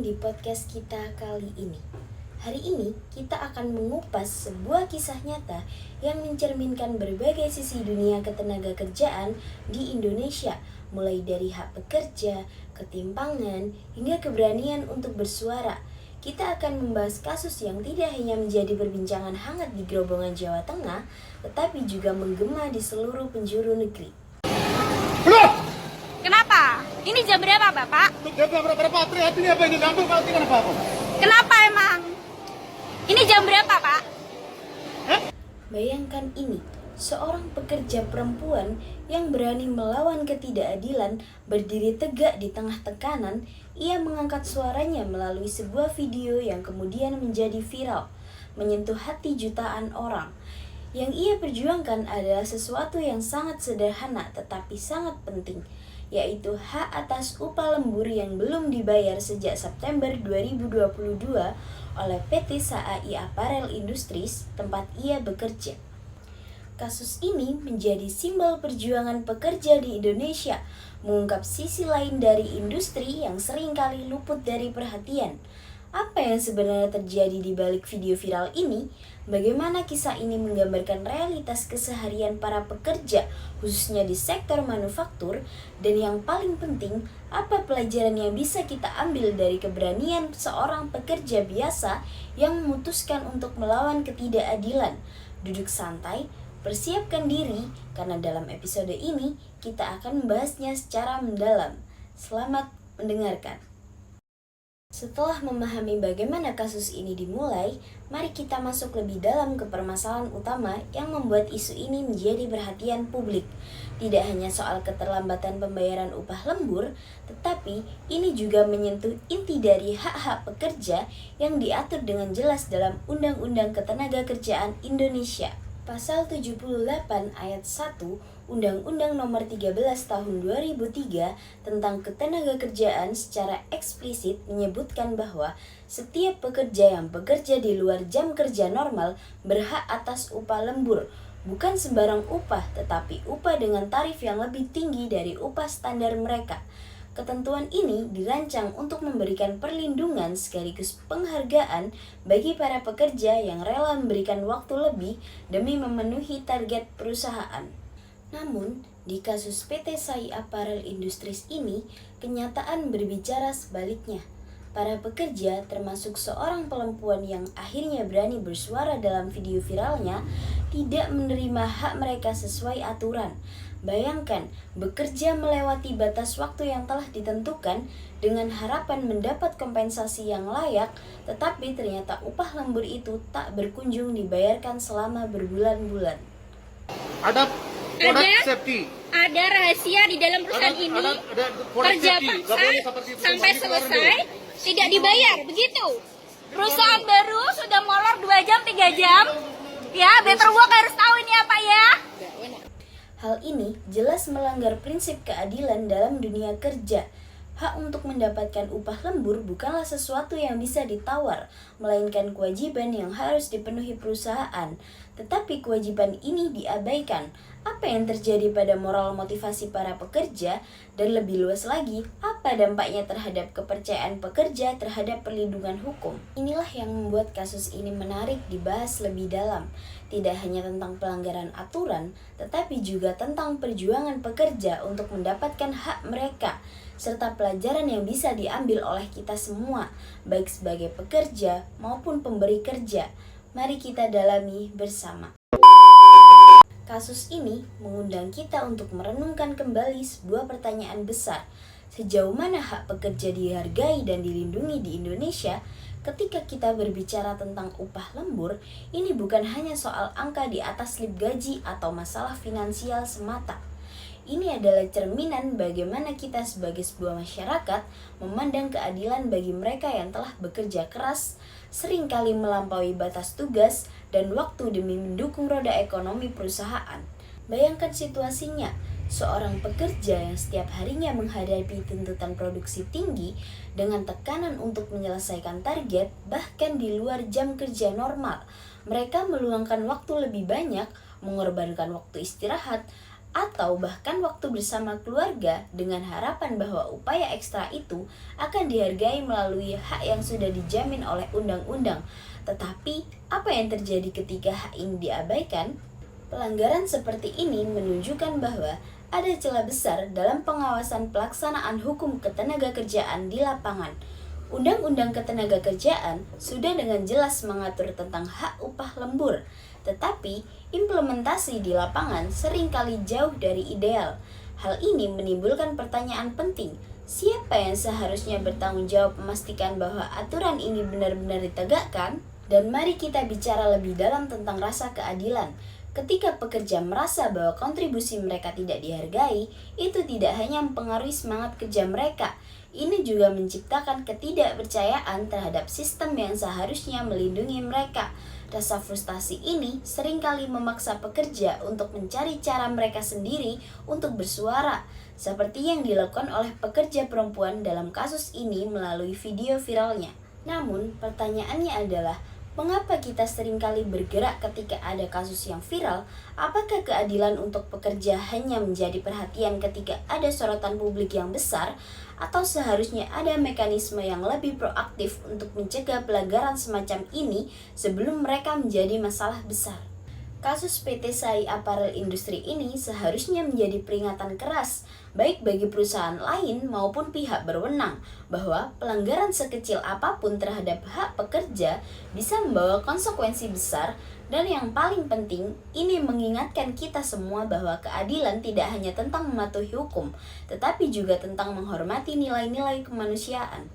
di podcast kita kali ini. Hari ini kita akan mengupas sebuah kisah nyata yang mencerminkan berbagai sisi dunia ketenagakerjaan di Indonesia, mulai dari hak pekerja, ketimpangan, hingga keberanian untuk bersuara. Kita akan membahas kasus yang tidak hanya menjadi perbincangan hangat di Grobogan, Jawa Tengah, tetapi juga menggema di seluruh penjuru negeri. Kenapa? Ini jam berapa, Bapak? Jam berapa? Artinya apa ini? Ngambil Pak, kenapa? Kenapa emang? Ini jam berapa, Pak? Bayangkan ini, seorang pekerja perempuan yang berani melawan ketidakadilan, berdiri tegak di tengah tekanan. Ia mengangkat suaranya melalui sebuah video yang kemudian menjadi viral, menyentuh hati jutaan orang. Yang ia perjuangkan adalah sesuatu yang sangat sederhana tetapi sangat penting, yaitu hak atas upah lembur yang belum dibayar sejak September 2022 oleh PT SAI Apparel Industries tempat ia bekerja. Kasus ini menjadi simbol perjuangan pekerja di Indonesia, mengungkap sisi lain dari industri yang seringkali luput dari perhatian. Apa yang sebenarnya terjadi di balik video viral ini? Bagaimana kisah ini menggambarkan realitas keseharian para pekerja, khususnya di sektor manufaktur? Dan yang paling penting, apa pelajaran yang bisa kita ambil dari keberanian seorang pekerja biasa yang memutuskan untuk melawan ketidakadilan? Duduk santai, persiapkan diri, karena dalam episode ini kita akan membahasnya secara mendalam. Selamat mendengarkan. Setelah memahami bagaimana kasus ini dimulai, mari kita masuk lebih dalam ke permasalahan utama yang membuat isu ini menjadi perhatian publik. Tidak hanya soal keterlambatan pembayaran upah lembur, tetapi ini juga menyentuh inti dari hak-hak pekerja yang diatur dengan jelas dalam Undang-Undang Ketenagakerjaan Indonesia. Pasal 78 ayat 1 Undang-Undang Nomor 13 Tahun 2003 tentang Ketenagakerjaan secara eksplisit menyebutkan bahwa setiap pekerja yang bekerja di luar jam kerja normal berhak atas upah lembur, bukan sembarang upah, tetapi upah dengan tarif yang lebih tinggi dari upah standar mereka. Ketentuan ini dirancang untuk memberikan perlindungan sekaligus penghargaan bagi para pekerja yang rela memberikan waktu lebih demi memenuhi target perusahaan. Namun, di kasus PT SAI Apparel Industries ini, kenyataan berbicara sebaliknya. Para pekerja, termasuk seorang perempuan yang akhirnya berani bersuara dalam video viralnya, tidak menerima hak mereka sesuai aturan. Bayangkan, bekerja melewati batas waktu yang telah ditentukan dengan harapan mendapat kompensasi yang layak, tetapi ternyata upah lembur itu tak berkunjung dibayarkan selama berbulan-bulan. Ada produk safety. Ada rahasia di dalam perusahaan ini. Ada Kerja paksa sampai selesai tidak dibayar, begitu. Perusahaan baru sudah molor 2 jam, 3 jam. Ya, Better Work harus tahu ini apa ya. Hal ini jelas melanggar prinsip keadilan dalam dunia kerja. Hak untuk mendapatkan upah lembur bukanlah sesuatu yang bisa ditawar, melainkan kewajiban yang harus dipenuhi perusahaan. Tetapi kewajiban ini diabaikan. Apa yang terjadi pada moral motivasi para pekerja? Dan lebih luas lagi, apa dampaknya terhadap kepercayaan pekerja terhadap perlindungan hukum? Inilah yang membuat kasus ini menarik dibahas lebih dalam. Tidak hanya tentang pelanggaran aturan, tetapi juga tentang perjuangan pekerja untuk mendapatkan hak mereka, serta pelajaran yang bisa diambil oleh kita semua, baik sebagai pekerja maupun pemberi kerja. Mari kita dalami bersama. Kasus ini mengundang kita untuk merenungkan kembali sebuah pertanyaan besar. Sejauh mana hak pekerja dihargai dan dilindungi di Indonesia? Ketika kita berbicara tentang upah lembur, ini bukan hanya soal angka di atas slip gaji atau masalah finansial semata. Ini adalah cerminan bagaimana kita sebagai sebuah masyarakat memandang keadilan bagi mereka yang telah bekerja keras, seringkali melampaui batas tugas dan waktu demi mendukung roda ekonomi perusahaan. Bayangkan situasinya, seorang pekerja yang setiap harinya menghadapi tuntutan produksi tinggi dengan tekanan untuk menyelesaikan target bahkan di luar jam kerja normal. Mereka meluangkan waktu lebih banyak, mengorbankan waktu istirahat, atau bahkan waktu bersama keluarga dengan harapan bahwa upaya ekstra itu akan dihargai melalui hak yang sudah dijamin oleh undang-undang. Tetapi, apa yang terjadi ketika hak ini diabaikan? Pelanggaran seperti ini menunjukkan bahwa ada celah besar dalam pengawasan pelaksanaan hukum ketenagakerjaan di lapangan. Undang-undang Ketenagakerjaan sudah dengan jelas mengatur tentang hak upah lembur, tetapi implementasi di lapangan seringkali jauh dari ideal. Hal ini menimbulkan pertanyaan penting, siapa yang seharusnya bertanggung jawab memastikan bahwa aturan ini benar-benar ditegakkan? Dan mari kita bicara lebih dalam tentang rasa keadilan. Ketika pekerja merasa bahwa kontribusi mereka tidak dihargai, itu tidak hanya mempengaruhi semangat kerja mereka, ini juga menciptakan ketidakpercayaan terhadap sistem yang seharusnya melindungi mereka. Rasa frustasi ini seringkali memaksa pekerja untuk mencari cara mereka sendiri untuk bersuara, seperti yang dilakukan oleh pekerja perempuan dalam kasus ini melalui video viralnya. Namun, pertanyaannya adalah, mengapa kita seringkali bergerak ketika ada kasus yang viral? Apakah keadilan untuk pekerja hanya menjadi perhatian ketika ada sorotan publik yang besar? Atau seharusnya ada mekanisme yang lebih proaktif untuk mencegah pelanggaran semacam ini sebelum mereka menjadi masalah besar? Kasus PT SAI Apparel Industri ini seharusnya menjadi peringatan keras, baik bagi perusahaan lain maupun pihak berwenang, bahwa pelanggaran sekecil apapun terhadap hak pekerja bisa membawa konsekuensi besar. Dan yang paling penting, ini mengingatkan kita semua bahwa keadilan tidak hanya tentang mematuhi hukum, tetapi juga tentang menghormati nilai-nilai kemanusiaan.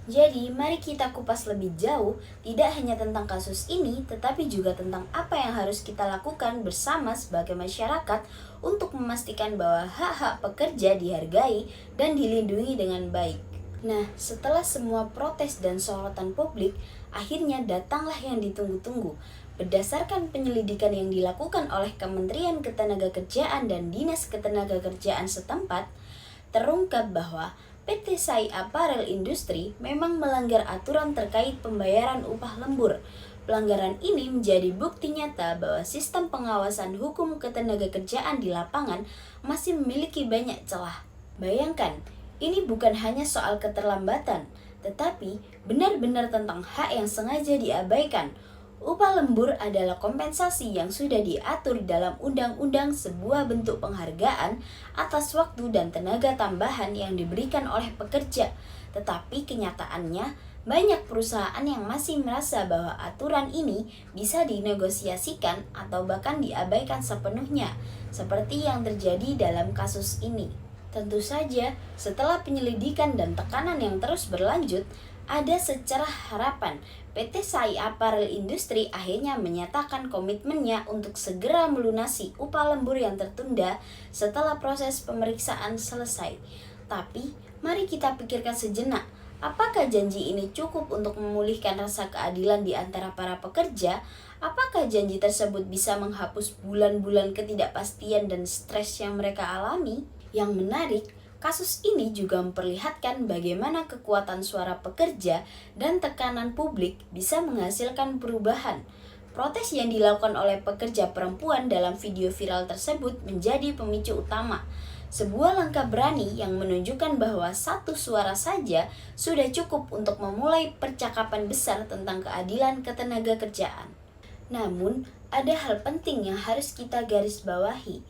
Jadi, mari kita kupas lebih jauh, tidak hanya tentang kasus ini, tetapi juga tentang apa yang harus kita lakukan bersama sebagai masyarakat untuk memastikan bahwa hak-hak pekerja dihargai dan dilindungi dengan baik. Nah, setelah semua protes dan sorotan publik, akhirnya datanglah yang ditunggu-tunggu. Berdasarkan penyelidikan yang dilakukan oleh Kementerian Ketenagakerjaan dan Dinas Ketenagakerjaan setempat, terungkap bahwa PT SAI Apparel Industri memang melanggar aturan terkait pembayaran upah lembur. Pelanggaran ini menjadi bukti nyata bahwa sistem pengawasan hukum ketenagakerjaan di lapangan masih memiliki banyak celah. Bayangkan, ini bukan hanya soal keterlambatan, tetapi benar-benar tentang hak yang sengaja diabaikan. Upah lembur adalah kompensasi yang sudah diatur dalam undang-undang, sebuah bentuk penghargaan atas waktu dan tenaga tambahan yang diberikan oleh pekerja. Tetapi kenyataannya, banyak perusahaan yang masih merasa bahwa aturan ini bisa dinegosiasikan atau bahkan diabaikan sepenuhnya, seperti yang terjadi dalam kasus ini. Tentu saja, setelah penyelidikan dan tekanan yang terus berlanjut, ada secerah harapan. PT SAI Apparel Industri akhirnya menyatakan komitmennya untuk segera melunasi upah lembur yang tertunda setelah proses pemeriksaan selesai. Tapi, mari kita pikirkan sejenak, apakah janji ini cukup untuk memulihkan rasa keadilan di antara para pekerja? Apakah janji tersebut bisa menghapus bulan-bulan ketidakpastian dan stres yang mereka alami? Yang menarik, kasus ini juga memperlihatkan bagaimana kekuatan suara pekerja dan tekanan publik bisa menghasilkan perubahan. Protes yang dilakukan oleh pekerja perempuan dalam video viral tersebut menjadi pemicu utama. Sebuah langkah berani yang menunjukkan bahwa satu suara saja sudah cukup untuk memulai percakapan besar tentang keadilan ketenagakerjaan. Namun, ada hal penting yang harus kita garis bawahi.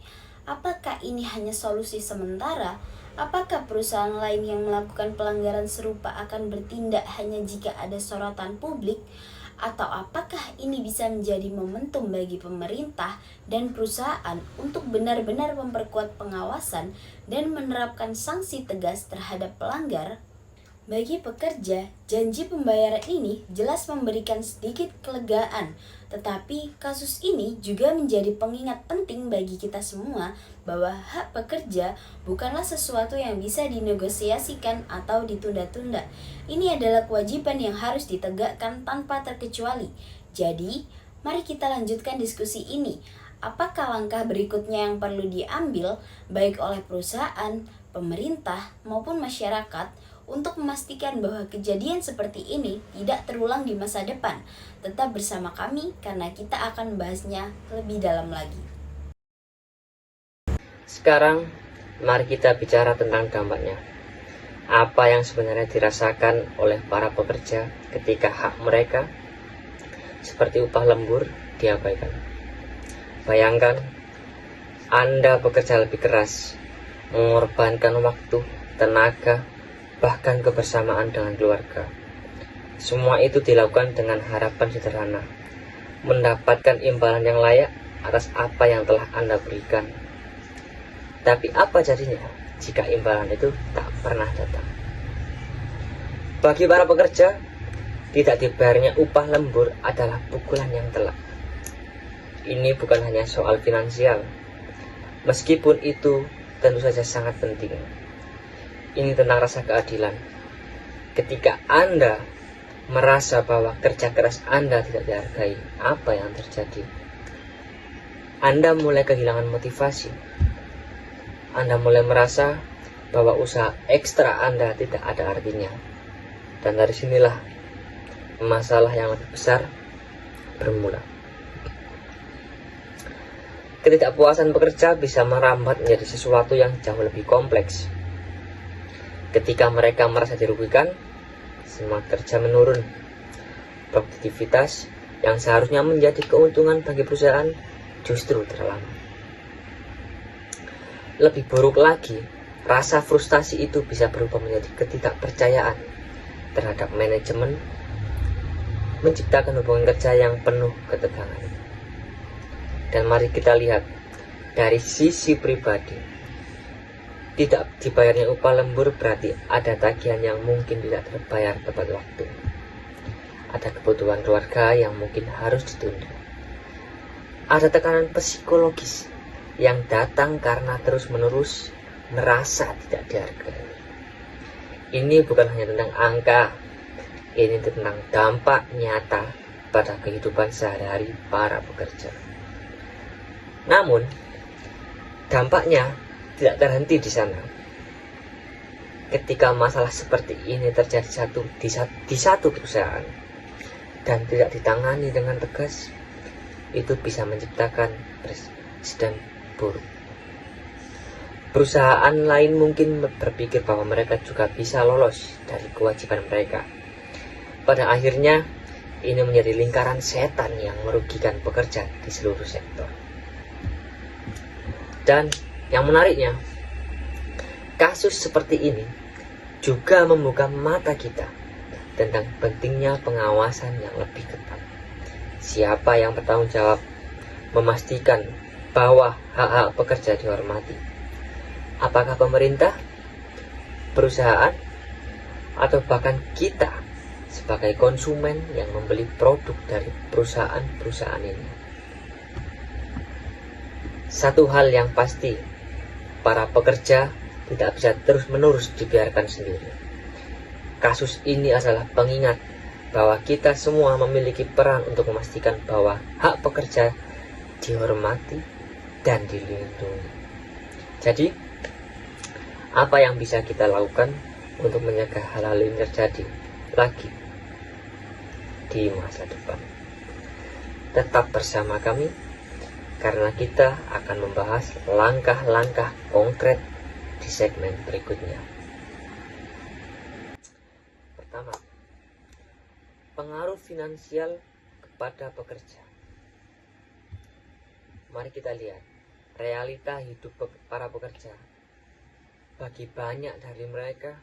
Apakah ini hanya solusi sementara? Apakah perusahaan lain yang melakukan pelanggaran serupa akan bertindak hanya jika ada sorotan publik? Atau apakah ini bisa menjadi momentum bagi pemerintah dan perusahaan untuk benar-benar memperkuat pengawasan dan menerapkan sanksi tegas terhadap pelanggar? Bagi pekerja, janji pembayaran ini jelas memberikan sedikit kelegaan, tetapi kasus ini juga menjadi pengingat penting bagi kita semua bahwa hak pekerja bukanlah sesuatu yang bisa dinegosiasikan atau ditunda-tunda. Ini adalah kewajiban yang harus ditegakkan tanpa terkecuali. Jadi, mari kita lanjutkan diskusi ini. Apakah langkah berikutnya yang perlu diambil baik oleh perusahaan, pemerintah, maupun masyarakat untuk memastikan bahwa kejadian seperti ini tidak terulang di masa depan? Tetap bersama kami karena kita akan membahasnya lebih dalam lagi. Sekarang, mari kita bicara tentang dampaknya. Apa yang sebenarnya dirasakan oleh para pekerja ketika hak mereka, seperti upah lembur, diabaikan. Bayangkan, Anda bekerja lebih keras, mengorbankan waktu, tenaga, bahkan kebersamaan dengan keluarga. Semua itu dilakukan dengan harapan sederhana, mendapatkan imbalan yang layak atas apa yang telah Anda berikan. Tapi apa jadinya jika imbalan itu tak pernah datang? Bagi para pekerja, tidak dibayarnya upah lembur adalah pukulan yang telak. Ini bukan hanya soal finansial, meskipun itu tentu saja sangat penting. Ini tentang rasa keadilan. Ketika Anda merasa bahwa kerja keras Anda tidak dihargai, apa yang terjadi? Anda mulai kehilangan motivasi. Anda mulai merasa bahwa usaha ekstra Anda tidak ada artinya. Dan dari sinilah masalah yang lebih besar bermula. Ketidakpuasan pekerja bisa merambat menjadi sesuatu yang jauh lebih kompleks. Ketika mereka merasa dirugikan, semangat kerja menurun. Produktivitas yang seharusnya menjadi keuntungan bagi perusahaan justru terlambat. Lebih buruk lagi, rasa frustasi itu bisa berubah menjadi ketidakpercayaan terhadap manajemen, menciptakan hubungan kerja yang penuh ketegangan. Dan mari kita lihat dari sisi pribadi. Tidak dibayarnya upah lembur berarti ada tagihan yang mungkin tidak terbayar tepat waktu. Ada kebutuhan keluarga yang mungkin harus ditunda. Ada tekanan psikologis yang datang karena terus-menerus merasa tidak dihargai. Ini bukan hanya tentang angka, ini tentang dampak nyata pada kehidupan sehari-hari para pekerja. Namun, dampaknya tidak terhenti di sana. Ketika masalah seperti ini terjadi di satu perusahaan dan tidak ditangani dengan tegas, itu bisa menciptakan presiden buruk. Perusahaan lain mungkin berpikir bahwa mereka juga bisa lolos dari kewajiban mereka. Pada akhirnya, ini menjadi lingkaran setan yang merugikan pekerja di seluruh sektor. Dan yang menariknya, kasus seperti ini juga membuka mata kita tentang pentingnya pengawasan yang lebih ketat. Siapa yang bertanggung jawab memastikan bahwa hak-hak pekerja dihormati? Apakah pemerintah, perusahaan, atau bahkan kita sebagai konsumen yang membeli produk dari perusahaan-perusahaan ini? Satu hal yang pasti, para pekerja tidak bisa terus-menerus dibiarkan sendiri. Kasus ini adalah pengingat bahwa kita semua memiliki peran untuk memastikan bahwa hak pekerja dihormati dan dilindungi. Jadi, apa yang bisa kita lakukan untuk mencegah hal-hal ini terjadi lagi di masa depan? Tetap bersama kami, karena kita akan membahas langkah-langkah konkret di segmen berikutnya. Pertama, pengaruh finansial kepada pekerja. Mari kita lihat realita hidup para pekerja. Bagi banyak dari mereka,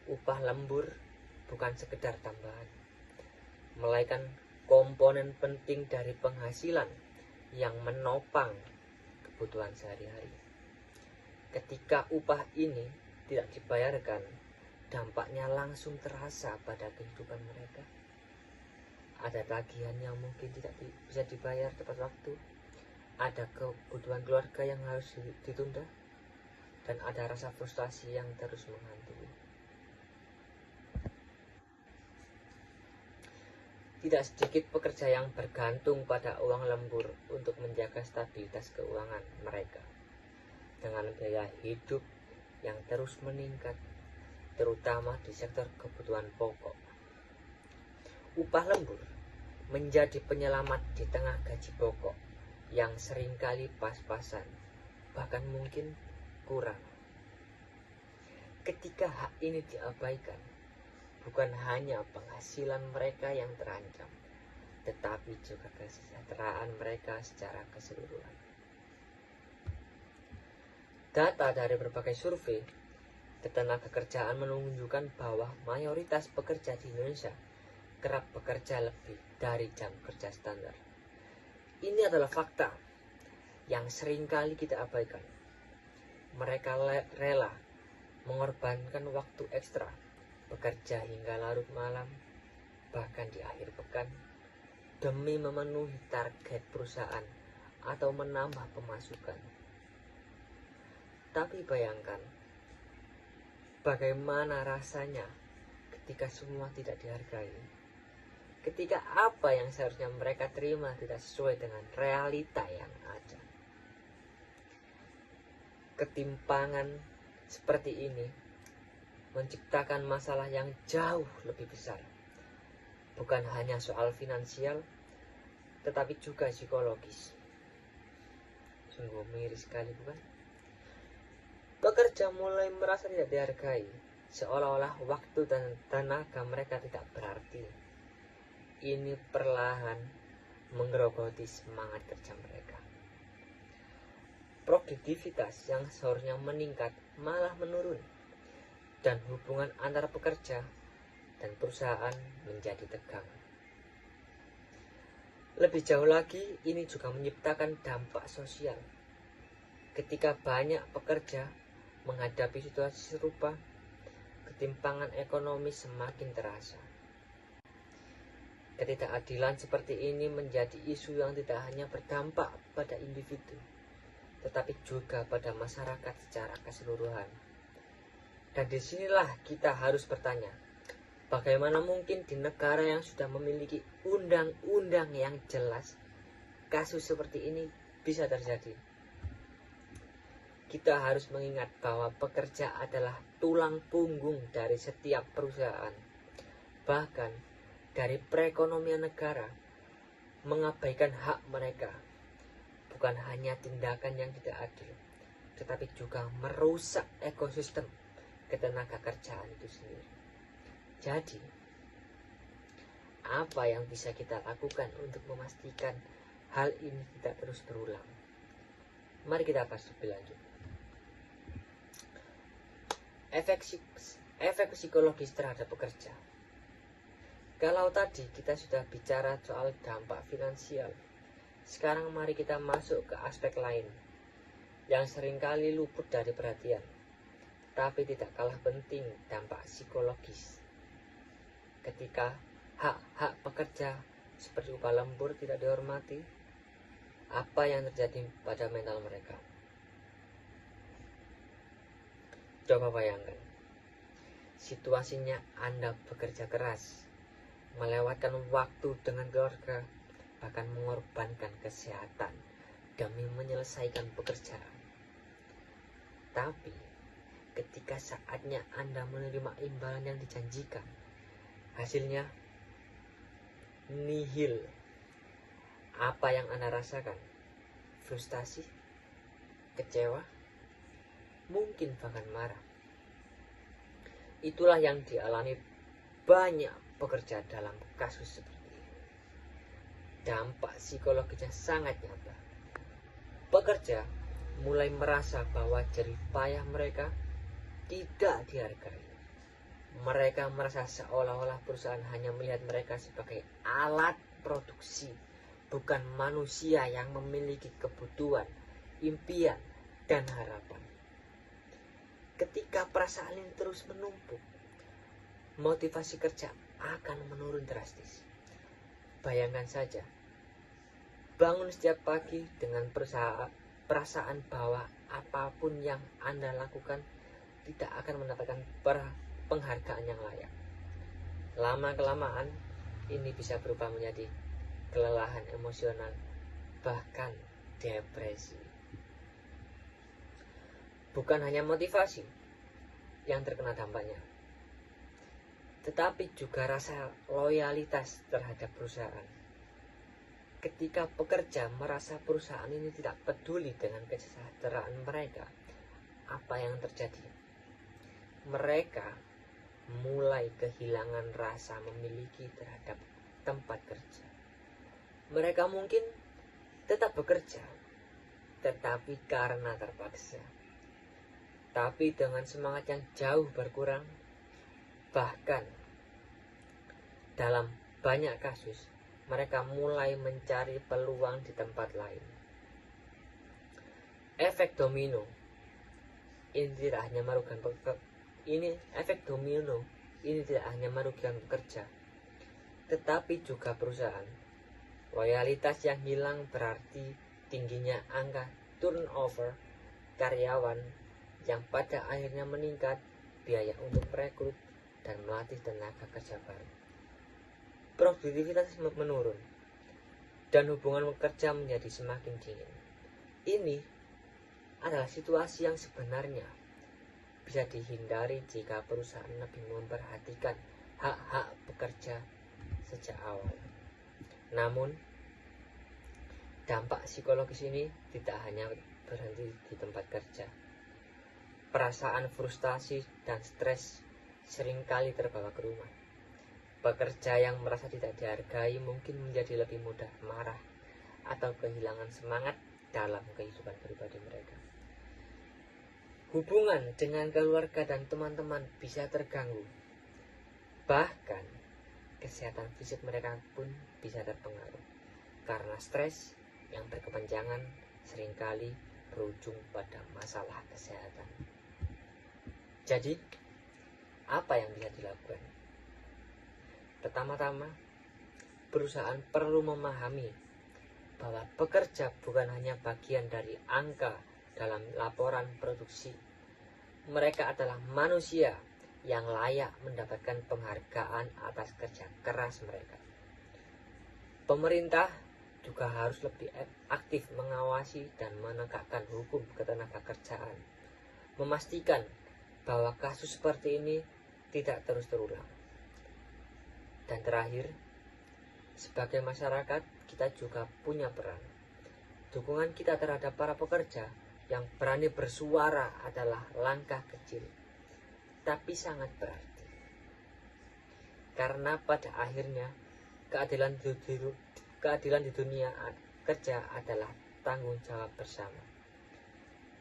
upah lembur bukan sekedar tambahan, melainkan komponen penting dari penghasilan yang menopang kebutuhan sehari-hari. Ketika upah ini tidak dibayarkan, dampaknya langsung terasa pada kehidupan mereka. Ada tagihan yang mungkin tidak bisa dibayar tepat waktu, ada kebutuhan keluarga yang harus ditunda, dan ada rasa frustasi yang terus menghantui. Tidak sedikit pekerja yang bergantung pada uang lembur untuk menjaga stabilitas keuangan mereka. Dengan biaya hidup yang terus meningkat, terutama di sektor kebutuhan pokok. Upah lembur menjadi penyelamat di tengah gaji pokok yang seringkali pas-pasan, bahkan mungkin kurang. Ketika hak ini diabaikan, bukan hanya penghasilan mereka yang terancam, tetapi juga kesejahteraan mereka secara keseluruhan. Data dari berbagai survei ketenagakerjaan menunjukkan bahwa mayoritas pekerja di Indonesia kerap bekerja lebih dari jam kerja standar. Ini adalah fakta yang seringkali kita abaikan. Mereka rela mengorbankan waktu ekstra, bekerja hingga larut malam, bahkan di akhir pekan, demi memenuhi target perusahaan atau menambah pemasukan. Tapi bayangkan, bagaimana rasanya ketika semua tidak dihargai? Ketika apa yang seharusnya mereka terima tidak sesuai dengan realita yang ada. Ketimpangan seperti ini menciptakan masalah yang jauh lebih besar. Bukan hanya soal finansial, tetapi juga psikologis. Sungguh miris sekali, bukan? Pekerja mulai merasa tidak dihargai, seolah-olah waktu dan tenaga mereka tidak berarti. Ini perlahan menggerogoti semangat kerja mereka. Produktivitas yang seharusnya meningkat malah menurun, dan hubungan antara pekerja dan perusahaan menjadi tegang. Lebih jauh lagi, ini juga menciptakan dampak sosial. Ketika banyak pekerja menghadapi situasi serupa, ketimpangan ekonomi semakin terasa. Ketidakadilan seperti ini menjadi isu yang tidak hanya berdampak pada individu, tetapi juga pada masyarakat secara keseluruhan. Dan disinilah kita harus bertanya, bagaimana mungkin di negara yang sudah memiliki undang-undang yang jelas, kasus seperti ini bisa terjadi? Kita harus mengingat bahwa pekerja adalah tulang punggung dari setiap perusahaan. Bahkan dari perekonomian negara, mengabaikan hak mereka bukan hanya tindakan yang tidak adil, tetapi juga merusak ekosistem ketenagakerjaan itu sendiri. Jadi, apa yang bisa kita lakukan untuk memastikan hal ini tidak terus berulang? Mari kita bahas lebih lanjut. Efek psikologis terhadap pekerja. Kalau tadi kita sudah bicara soal dampak finansial, sekarang mari kita masuk ke aspek lain yang seringkali luput dari perhatian, tapi tidak kalah penting, dampak psikologis. Ketika hak-hak pekerja seperti upah lembur tidak dihormati, apa yang terjadi pada mental mereka? Coba bayangkan, situasinya Anda bekerja keras, melewatkan waktu dengan keluarga, bahkan mengorbankan kesehatan demi menyelesaikan pekerjaan. Tapi ketika saatnya Anda menerima imbalan yang dijanjikan, hasilnya nihil. Apa yang Anda rasakan? Frustasi? Kecewa? Mungkin bahkan marah. Itulah yang dialami banyak pekerja dalam kasus seperti ini. Dampak psikologisnya sangat nyata. Pekerja mulai merasa bahwa jerih payah mereka tidak dihargai. Mereka merasa seolah-olah perusahaan hanya melihat mereka sebagai alat produksi, bukan manusia yang memiliki kebutuhan, impian, dan harapan. Ketika perasaan ini terus menumpuk, motivasi kerja akan menurun drastis. Bayangkan saja, bangun setiap pagi dengan perasaan bahwa apapun yang Anda lakukan tidak akan mendapatkan penghargaan yang layak. Lama-kelamaan, ini bisa berubah menjadi kelelahan emosional, bahkan depresi. Bukan hanya motivasi yang terkena dampaknya, tetapi juga rasa loyalitas terhadap perusahaan. ketika pekerja merasa perusahaan ini tidak peduli dengan kesejahteraan mereka, apa yang terjadi? Mereka mulai kehilangan rasa memiliki terhadap tempat kerja. Mereka mungkin tetap bekerja, tetapi karena terpaksa. Tapi dengan semangat yang jauh berkurang, bahkan dalam banyak kasus, mereka mulai mencari peluang di tempat lain. Efek domino ini tidak hanya merugikan pekerja, tetapi juga perusahaan. Loyalitas yang hilang berarti tingginya angka turnover karyawan yang pada akhirnya meningkat biaya untuk merekrut dan melatih tenaga kerja baru. Produktivitas menurun dan hubungan pekerja menjadi semakin dingin. Ini adalah situasi yang sebenarnya bisa dihindari jika perusahaan lebih memperhatikan hak-hak pekerja sejak awal. Namun, dampak psikologis ini tidak hanya berhenti di tempat kerja. Perasaan frustasi dan stres seringkali terbawa ke rumah. Pekerja yang merasa tidak dihargai mungkin menjadi lebih mudah marah atau kehilangan semangat dalam kehidupan pribadi mereka. Hubungan dengan keluarga dan teman-teman bisa terganggu. Bahkan, kesehatan fisik mereka pun bisa terpengaruh. Karena stres yang berkepanjangan seringkali berujung pada masalah kesehatan. Jadi, apa yang bisa dilakukan? Pertama-tama, perusahaan perlu memahami bahwa pekerja bukan hanya bagian dari angka dalam laporan produksi. Mereka adalah manusia yang layak mendapatkan penghargaan atas kerja keras mereka. Pemerintah juga harus lebih aktif mengawasi dan menegakkan hukum ketenagakerjaan, memastikan bahwa kasus seperti ini tidak terus terulang. Dan terakhir, sebagai masyarakat, kita juga punya peran. Dukungan kita terhadap para pekerja yang berani bersuara adalah langkah kecil, tapi sangat berarti. Karena pada akhirnya, keadilan di dunia kerja adalah tanggung jawab bersama.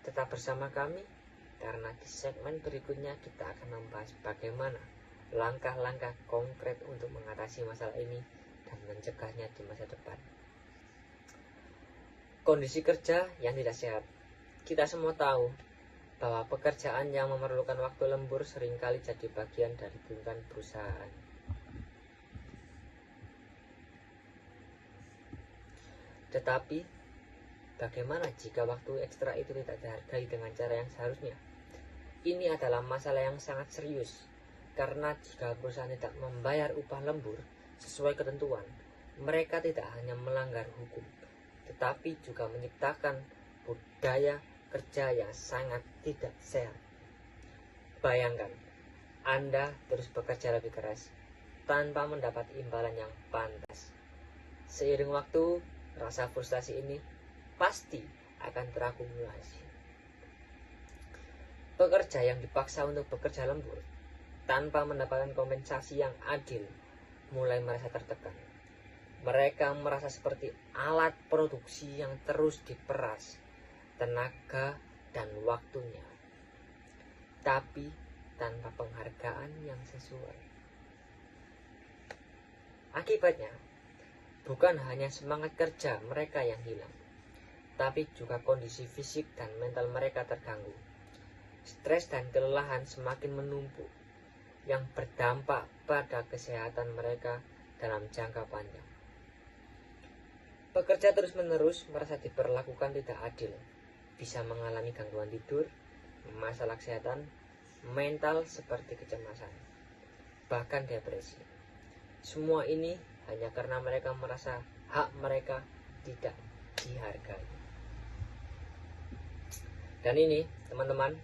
Tetap bersama kami, karena di segmen berikutnya kita akan membahas bagaimana langkah-langkah konkret untuk mengatasi masalah ini dan mencegahnya di masa depan. Kondisi kerja yang tidak sehat. Kita semua tahu bahwa pekerjaan yang memerlukan waktu lembur seringkali jadi bagian dari tuntutan perusahaan. Tetapi, bagaimana jika waktu ekstra itu tidak dihargai dengan cara yang seharusnya? Ini adalah masalah yang sangat serius. Karena jika perusahaan tidak membayar upah lembur sesuai ketentuan, mereka tidak hanya melanggar hukum, tetapi juga menciptakan budaya kerja yang sangat tidak sehat. Bayangkan, Anda terus bekerja lebih keras tanpa mendapat imbalan yang pantas. Seiring waktu, rasa frustasi ini pasti akan terakumulasi. Pekerja yang dipaksa untuk bekerja lembur tanpa mendapatkan kompensasi yang adil mulai merasa tertekan. Mereka merasa seperti alat produksi yang terus diperas tenaga dan waktunya, tapi tanpa penghargaan yang sesuai. Akibatnya, bukan hanya semangat kerja mereka yang hilang, tapi juga kondisi fisik dan mental mereka terganggu. Stres dan kelelahan semakin menumpuk, yang berdampak pada kesehatan mereka dalam jangka panjang. Pekerja terus-menerus merasa diperlakukan tidak adil, bisa mengalami gangguan tidur, masalah kesehatan mental seperti kecemasan, bahkan depresi. Semua ini hanya karena mereka merasa hak mereka tidak dihargai. Dan ini, teman-teman,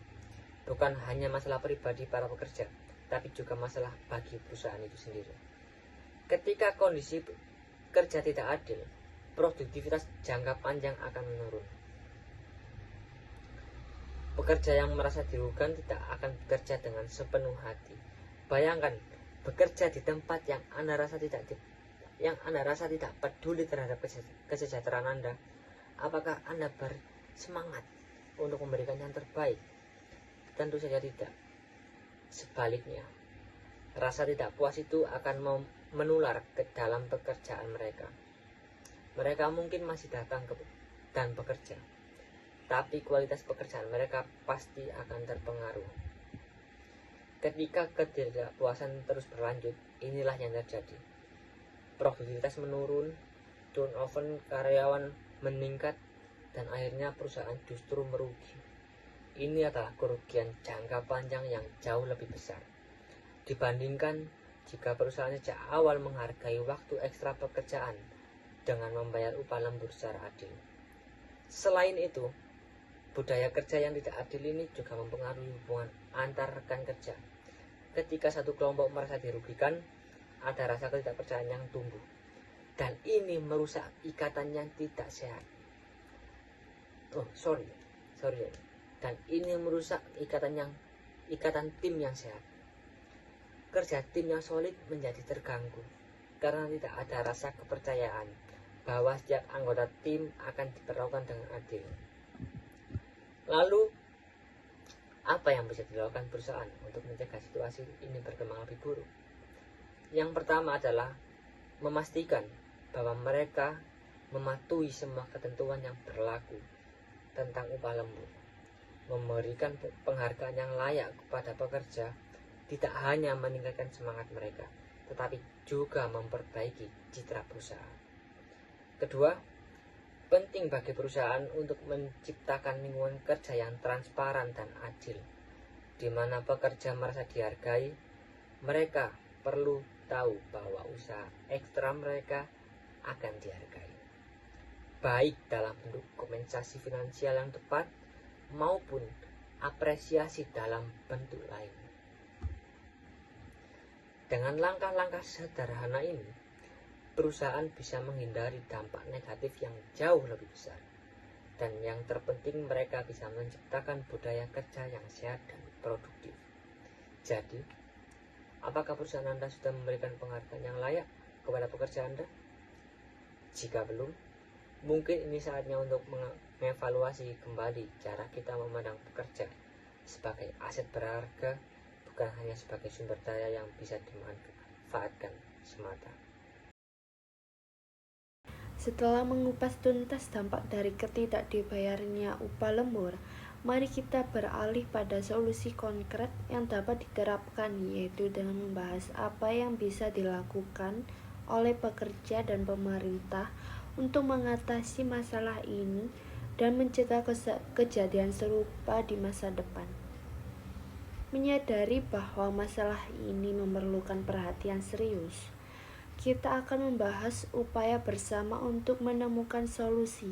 bukan hanya masalah pribadi para pekerja, tapi juga masalah bagi perusahaan itu sendiri. Ketika kondisi kerja tidak adil, produktivitas jangka panjang akan menurun. Pekerja yang merasa dirugikan tidak akan bekerja dengan sepenuh hati. Bayangkan, bekerja di tempat yang Anda rasa tidak peduli terhadap kesejahteraan Anda. Apakah Anda bersemangat untuk memberikan yang terbaik? Tentu saja tidak. Sebaliknya, rasa tidak puas itu akan menular ke dalam pekerjaan mereka. Mereka mungkin masih datang dan bekerja, tapi kualitas pekerjaan mereka pasti akan terpengaruh. Ketika ketidakpuasan terus berlanjut, inilah yang terjadi. Produktivitas menurun, turnover karyawan meningkat, dan akhirnya perusahaan justru merugi. Ini adalah kerugian jangka panjang yang jauh lebih besar dibandingkan jika perusahaan sejak awal menghargai waktu ekstra pekerjaan dengan membayar upah lembur secara adil. Selain itu, budaya kerja yang tidak adil ini juga mempengaruhi hubungan antar rekan kerja. Ketika satu kelompok merasa dirugikan, ada rasa ketidakpercayaan yang tumbuh, dan ini merusak ikatan yang tidak sehat. Dan ini merusak ikatan tim yang sehat. Kerja tim yang solid menjadi terganggu karena tidak ada rasa kepercayaan bahwa setiap anggota tim akan diperlakukan dengan adil. Lalu, apa yang bisa dilakukan perusahaan untuk mencegah situasi ini berkembang lebih buruk? Yang pertama adalah memastikan bahwa mereka mematuhi semua ketentuan yang berlaku tentang upah lembur. Memberikan penghargaan yang layak kepada pekerja tidak hanya meningkatkan semangat mereka, tetapi juga memperbaiki citra perusahaan. Kedua, penting bagi perusahaan untuk menciptakan lingkungan kerja yang transparan dan adil, di mana pekerja merasa dihargai. Mereka perlu tahu bahwa usaha ekstra mereka akan dihargai, baik dalam bentuk kompensasi finansial yang tepat maupun apresiasi dalam bentuk lain. Dengan langkah-langkah sederhana ini, perusahaan bisa menghindari dampak negatif yang jauh lebih besar. Dan yang terpenting, mereka bisa menciptakan budaya kerja yang sehat dan produktif. Jadi, apakah perusahaan Anda sudah memberikan penghargaan yang layak kepada pekerja Anda? Jika belum, mungkin ini saatnya untuk mengevaluasi kembali cara kita memandang pekerja sebagai aset berharga, bukan hanya sebagai sumber daya yang bisa dimanfaatkan semata. Setelah mengupas tuntas dampak dari ketidakdibayarnya upah lembur, mari kita beralih pada solusi konkret yang dapat diterapkan, yaitu dengan membahas apa yang bisa dilakukan oleh pekerja dan pemerintah untuk mengatasi masalah ini dan mencegah kejadian serupa di masa depan. Menyadari bahwa masalah ini memerlukan perhatian serius, kita akan membahas upaya bersama untuk menemukan solusi,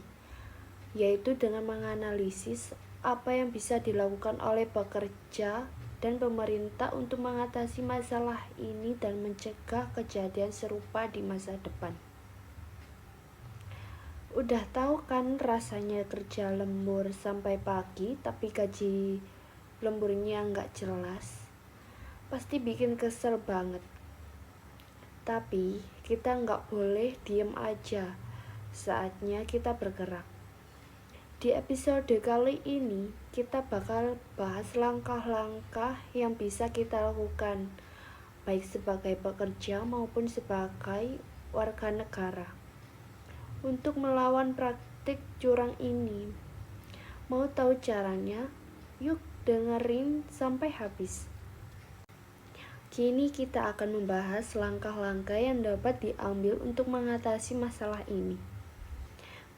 yaitu dengan menganalisis apa yang bisa dilakukan oleh pekerja dan pemerintah untuk mengatasi masalah ini dan mencegah kejadian serupa di masa depan. Udah tahu kan rasanya kerja lembur sampai pagi tapi gaji lemburnya nggak jelas? Pasti bikin kesel banget. Tapi kita nggak boleh diem aja, saatnya kita bergerak. Di episode kali ini, kita bakal bahas langkah-langkah yang bisa kita lakukan, baik sebagai pekerja maupun sebagai warga negara, untuk melawan praktik curang ini. Mau tahu caranya? Yuk dengerin sampai habis. Kini kita akan membahas langkah-langkah yang dapat diambil untuk mengatasi masalah ini.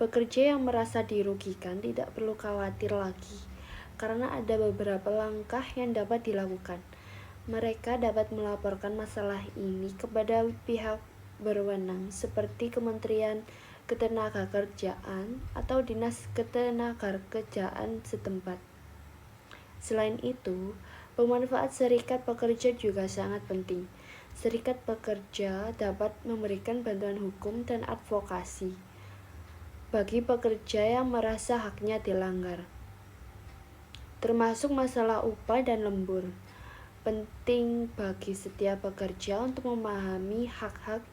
Pekerja yang merasa dirugikan tidak perlu khawatir lagi, karena ada beberapa langkah yang dapat dilakukan. Mereka dapat melaporkan masalah ini kepada pihak berwenang seperti Kementerian Ketenagakerjaan atau Dinas Ketenagakerjaan setempat. Selain itu, pemanfaat serikat pekerja juga sangat penting. Serikat pekerja dapat memberikan bantuan hukum dan advokasi. bagi pekerja yang merasa haknya dilanggar, termasuk masalah upah dan lembur. Penting bagi setiap pekerja untuk memahami hak-hak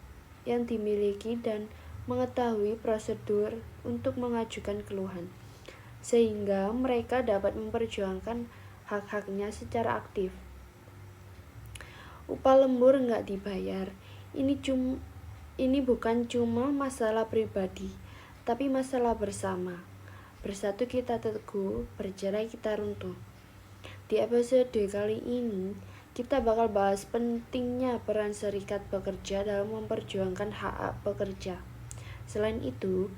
yang dimiliki dan mengetahui prosedur untuk mengajukan keluhan, sehingga mereka dapat memperjuangkan hak-haknya secara aktif. Upah lembur nggak dibayar, ini bukan cuma masalah pribadi, tapi masalah bersama. Bersatu kita teguh, bercerai kita runtuh. Di episode kali ini, kita bakal bahas pentingnya peran serikat pekerja dalam memperjuangkan hak pekerja. Selain itu,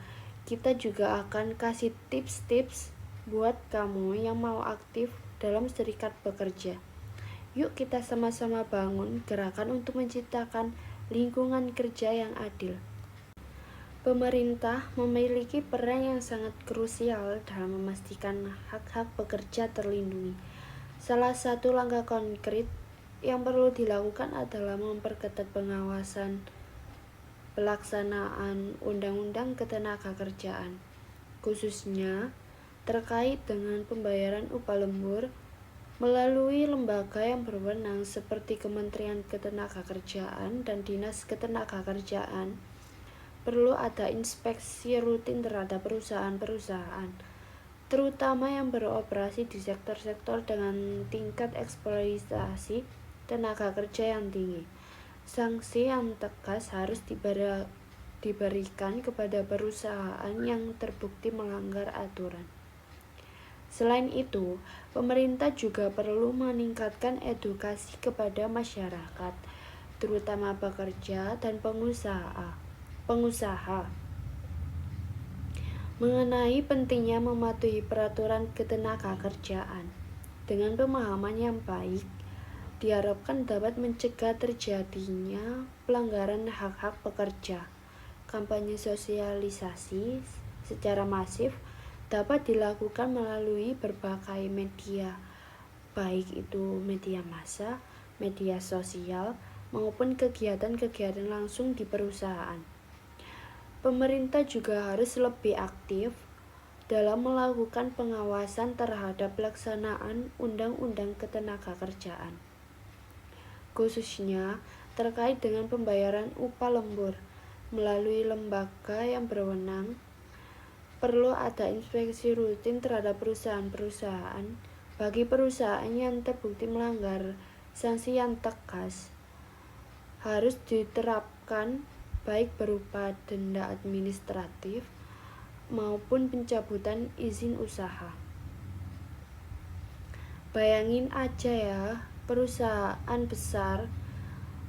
kita juga akan kasih tips-tips buat kamu yang mau aktif dalam serikat pekerja. Yuk kita sama-sama bangun gerakan untuk menciptakan lingkungan kerja yang adil. Pemerintah memiliki peran yang sangat krusial dalam memastikan hak-hak pekerja terlindungi. Salah satu langkah konkret yang perlu dilakukan adalah memperketat pengawasan pelaksanaan Undang-Undang Ketenagakerjaan, khususnya terkait dengan pembayaran upah lembur melalui lembaga yang berwenang seperti Kementerian Ketenagakerjaan dan Dinas Ketenagakerjaan. Perlu ada inspeksi rutin terhadap perusahaan-perusahaan, terutama yang beroperasi di sektor-sektor dengan tingkat eksploitasi tenaga kerja yang tinggi. Sanksi yang tegas harus diberikan kepada perusahaan yang terbukti melanggar aturan. Selain itu, pemerintah juga perlu meningkatkan edukasi kepada masyarakat, terutama pekerja dan pengusaha, mengenai pentingnya mematuhi peraturan ketenagakerjaan. Dengan pemahaman yang baik, diharapkan dapat mencegah terjadinya pelanggaran hak-hak pekerja. Kampanye sosialisasi secara masif dapat dilakukan melalui berbagai media, baik itu media massa, media sosial, maupun kegiatan-kegiatan langsung di perusahaan. Pemerintah juga harus lebih aktif dalam melakukan pengawasan terhadap pelaksanaan Undang-Undang Ketenagakerjaan, khususnya terkait dengan pembayaran upah lembur melalui lembaga yang berwenang. Perlu ada inspeksi rutin terhadap perusahaan-perusahaan. Bagi perusahaan yang terbukti melanggar, sanksi yang tegas harus diterapkan, baik berupa denda administratif maupun pencabutan izin usaha. Bayangin aja ya, perusahaan besar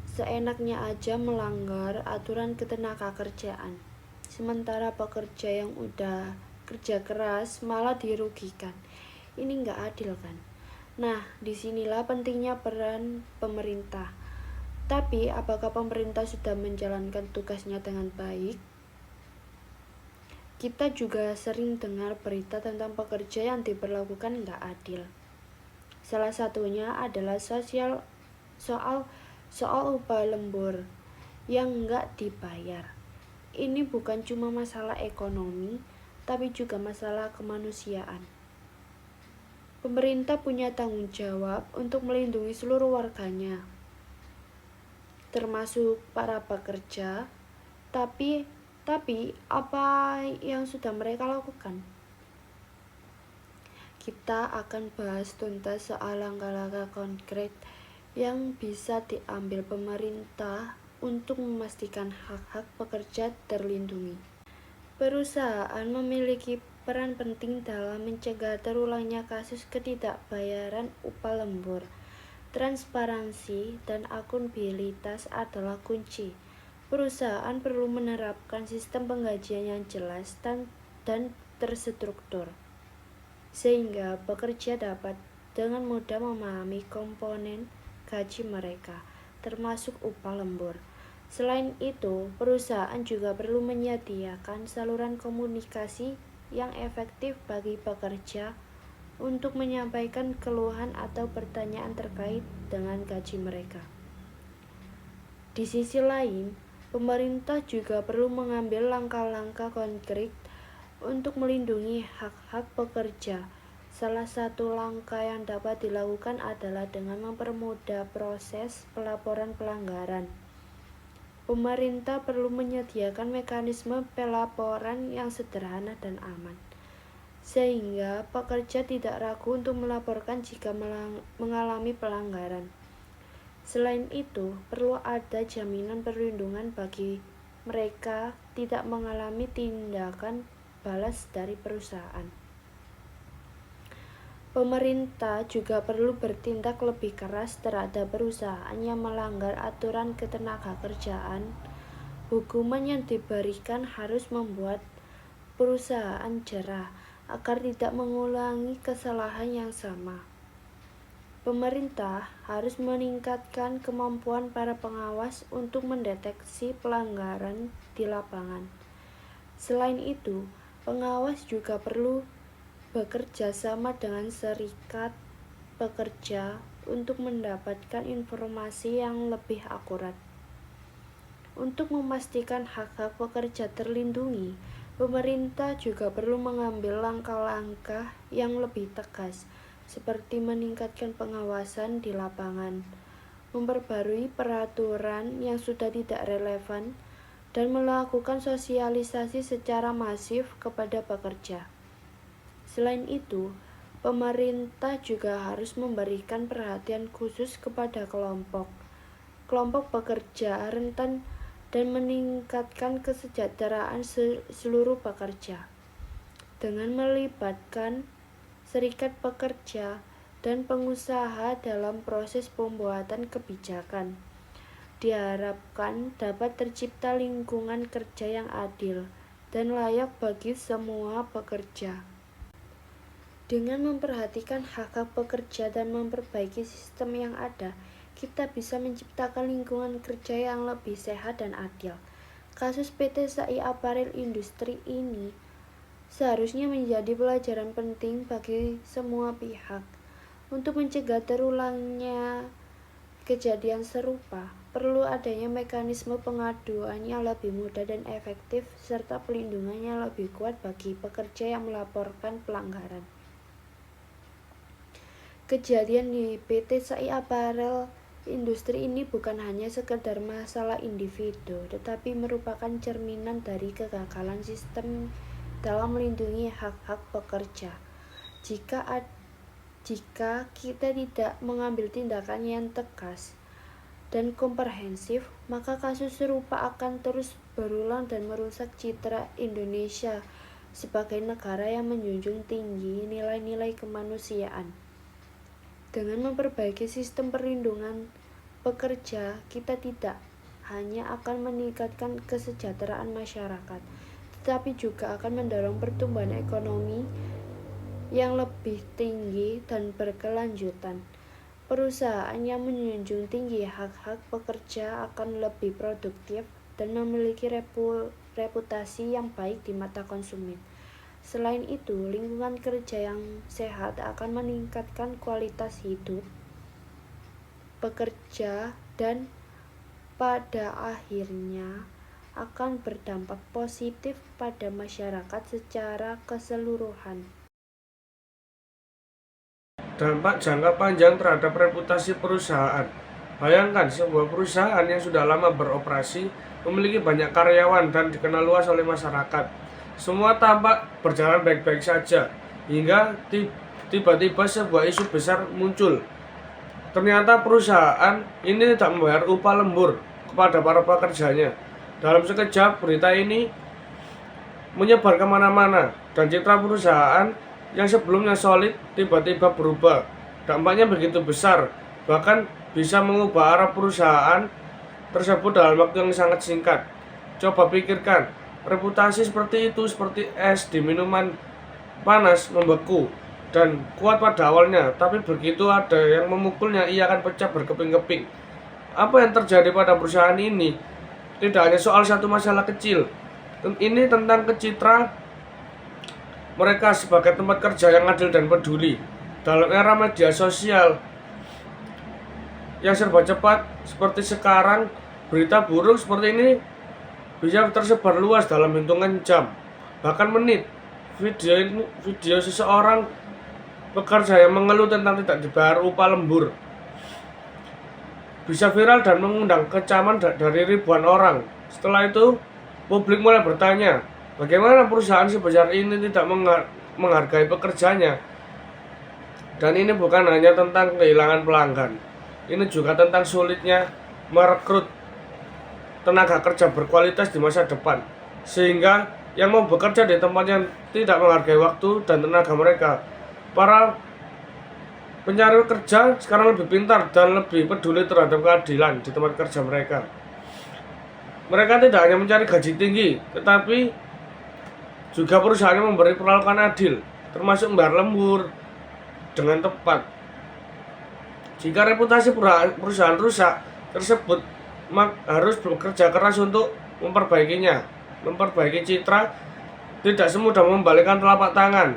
seenaknya aja melanggar aturan ketenagakerjaan, sementara pekerja yang udah kerja keras malah dirugikan. Ini nggak adil kan? Nah, disinilah pentingnya peran pemerintah. Tapi, apakah pemerintah sudah menjalankan tugasnya dengan baik? Kita juga sering dengar berita tentang pekerja yang diperlakukan nggak adil. Salah satunya adalah soal upah lembur yang nggak dibayar. Ini bukan cuma masalah ekonomi, tapi juga masalah kemanusiaan. Pemerintah punya tanggung jawab untuk melindungi seluruh warganya, termasuk para pekerja. Tapi apa yang sudah mereka lakukan? Kita akan bahas tuntas soal langkah-langkah konkret yang bisa diambil pemerintah untuk memastikan hak-hak pekerja terlindungi. Perusahaan memiliki peran penting dalam mencegah terulangnya kasus ketidakbayaran upah lembur. Transparansi dan akuntabilitas adalah kunci. Perusahaan perlu menerapkan sistem penggajian yang jelas dan terstruktur, sehingga pekerja dapat dengan mudah memahami komponen gaji mereka, termasuk upah lembur. Selain itu, perusahaan juga perlu menyediakan saluran komunikasi yang efektif bagi pekerja untuk menyampaikan keluhan atau pertanyaan terkait dengan gaji mereka. Di sisi lain, pemerintah juga perlu mengambil langkah-langkah konkret Untuk melindungi hak-hak pekerja, salah satu langkah yang dapat dilakukan adalah dengan mempermudah proses pelaporan pelanggaran. Pemerintah perlu menyediakan mekanisme pelaporan yang sederhana dan aman, sehingga pekerja tidak ragu untuk melaporkan jika mengalami pelanggaran. Selain itu, perlu ada jaminan perlindungan bagi mereka tidak mengalami tindakan balas dari perusahaan. Pemerintah juga perlu bertindak lebih keras terhadap perusahaan yang melanggar aturan ketenagakerjaan. Hukuman yang diberikan harus membuat perusahaan jerah agar tidak mengulangi kesalahan yang sama. Pemerintah harus meningkatkan kemampuan para pengawas untuk mendeteksi pelanggaran di lapangan. Selain itu, pengawas juga perlu bekerja sama dengan serikat pekerja untuk mendapatkan informasi yang lebih akurat. Untuk memastikan hak-hak pekerja terlindungi, pemerintah juga perlu mengambil langkah-langkah yang lebih tegas, seperti meningkatkan pengawasan di lapangan, memperbarui peraturan yang sudah tidak relevan, dan melakukan sosialisasi secara masif kepada pekerja. Selain itu, pemerintah juga harus memberikan perhatian khusus kepada kelompok pekerja rentan dan meningkatkan kesejahteraan seluruh pekerja. Dengan melibatkan serikat pekerja dan pengusaha dalam proses pembuatan kebijakan, diharapkan dapat tercipta lingkungan kerja yang adil dan layak bagi semua pekerja. Dengan memperhatikan hak-hak pekerja dan memperbaiki sistem yang ada, kita bisa menciptakan lingkungan kerja yang lebih sehat dan adil. Kasus PT SAI Apparel Industri ini seharusnya menjadi pelajaran penting bagi semua pihak. Untuk mencegah terulangnya kejadian serupa, perlu adanya mekanisme pengaduan yang lebih mudah dan efektif, serta pelindungan yang lebih kuat bagi pekerja yang melaporkan pelanggaran. Kejadian di PT SAI Apparel Industri ini bukan hanya sekedar masalah individu, tetapi merupakan cerminan dari kegagalan sistem dalam melindungi hak-hak pekerja. Jika kita tidak mengambil tindakan yang tegas dan komprehensif, maka kasus serupa akan terus berulang dan merusak citra Indonesia sebagai negara yang menjunjung tinggi nilai-nilai kemanusiaan. Dengan memperbaiki sistem perlindungan pekerja, kita tidak hanya akan meningkatkan kesejahteraan masyarakat, tetapi juga akan mendorong pertumbuhan ekonomi yang lebih tinggi dan berkelanjutan. Perusahaan yang menjunjung tinggi hak-hak pekerja akan lebih produktif dan memiliki reputasi yang baik di mata konsumen. Selain itu, lingkungan kerja yang sehat akan meningkatkan kualitas hidup pekerja dan pada akhirnya akan berdampak positif pada masyarakat secara keseluruhan. Dampak jangka panjang terhadap reputasi perusahaan. Bayangkan sebuah perusahaan yang sudah lama beroperasi, memiliki banyak karyawan dan dikenal luas oleh masyarakat. Semua tampak berjalan baik-baik saja, hingga tiba-tiba sebuah isu besar muncul. Ternyata perusahaan ini tidak membayar upah lembur kepada para pekerjanya. Dalam sekejap, berita ini menyebar kemana-mana, dan citra perusahaan yang sebelumnya solid tiba-tiba berubah. Dampaknya begitu besar, bahkan bisa mengubah arah perusahaan tersebut dalam waktu yang sangat singkat. Coba pikirkan, reputasi seperti itu seperti es di minuman panas, membeku dan kuat pada awalnya, tapi begitu ada yang memukulnya, ia akan pecah berkeping-keping. Apa yang terjadi pada perusahaan ini tidak hanya soal satu masalah kecil. Ini tentang citra mereka sebagai tempat kerja yang adil dan peduli. Dalam era media sosial yang serba cepat seperti sekarang, berita buruk seperti ini bisa tersebar luas dalam hitungan jam, bahkan menit. video seseorang pekerja yang mengeluh tentang tidak dibayar upah lembur bisa viral dan mengundang kecaman dari ribuan orang. Setelah itu, publik mulai bertanya, bagaimana perusahaan sebesar ini tidak menghargai pekerjanya? Dan ini bukan hanya tentang kehilangan pelanggan, ini juga tentang sulitnya merekrut tenaga kerja berkualitas di masa depan, sehingga yang mau bekerja di tempat yang tidak menghargai waktu dan tenaga mereka. Para pencari kerja sekarang lebih pintar dan lebih peduli terhadap keadilan di tempat kerja mereka. Mereka tidak hanya mencari gaji tinggi, tetapi juga perusahaan yang memberi perlakuan adil, termasuk membayar lembur dengan tepat. Jika reputasi perusahaan rusak tersebut, harus bekerja keras untuk memperbaikinya. Memperbaiki citra tidak semudah membalikkan telapak tangan.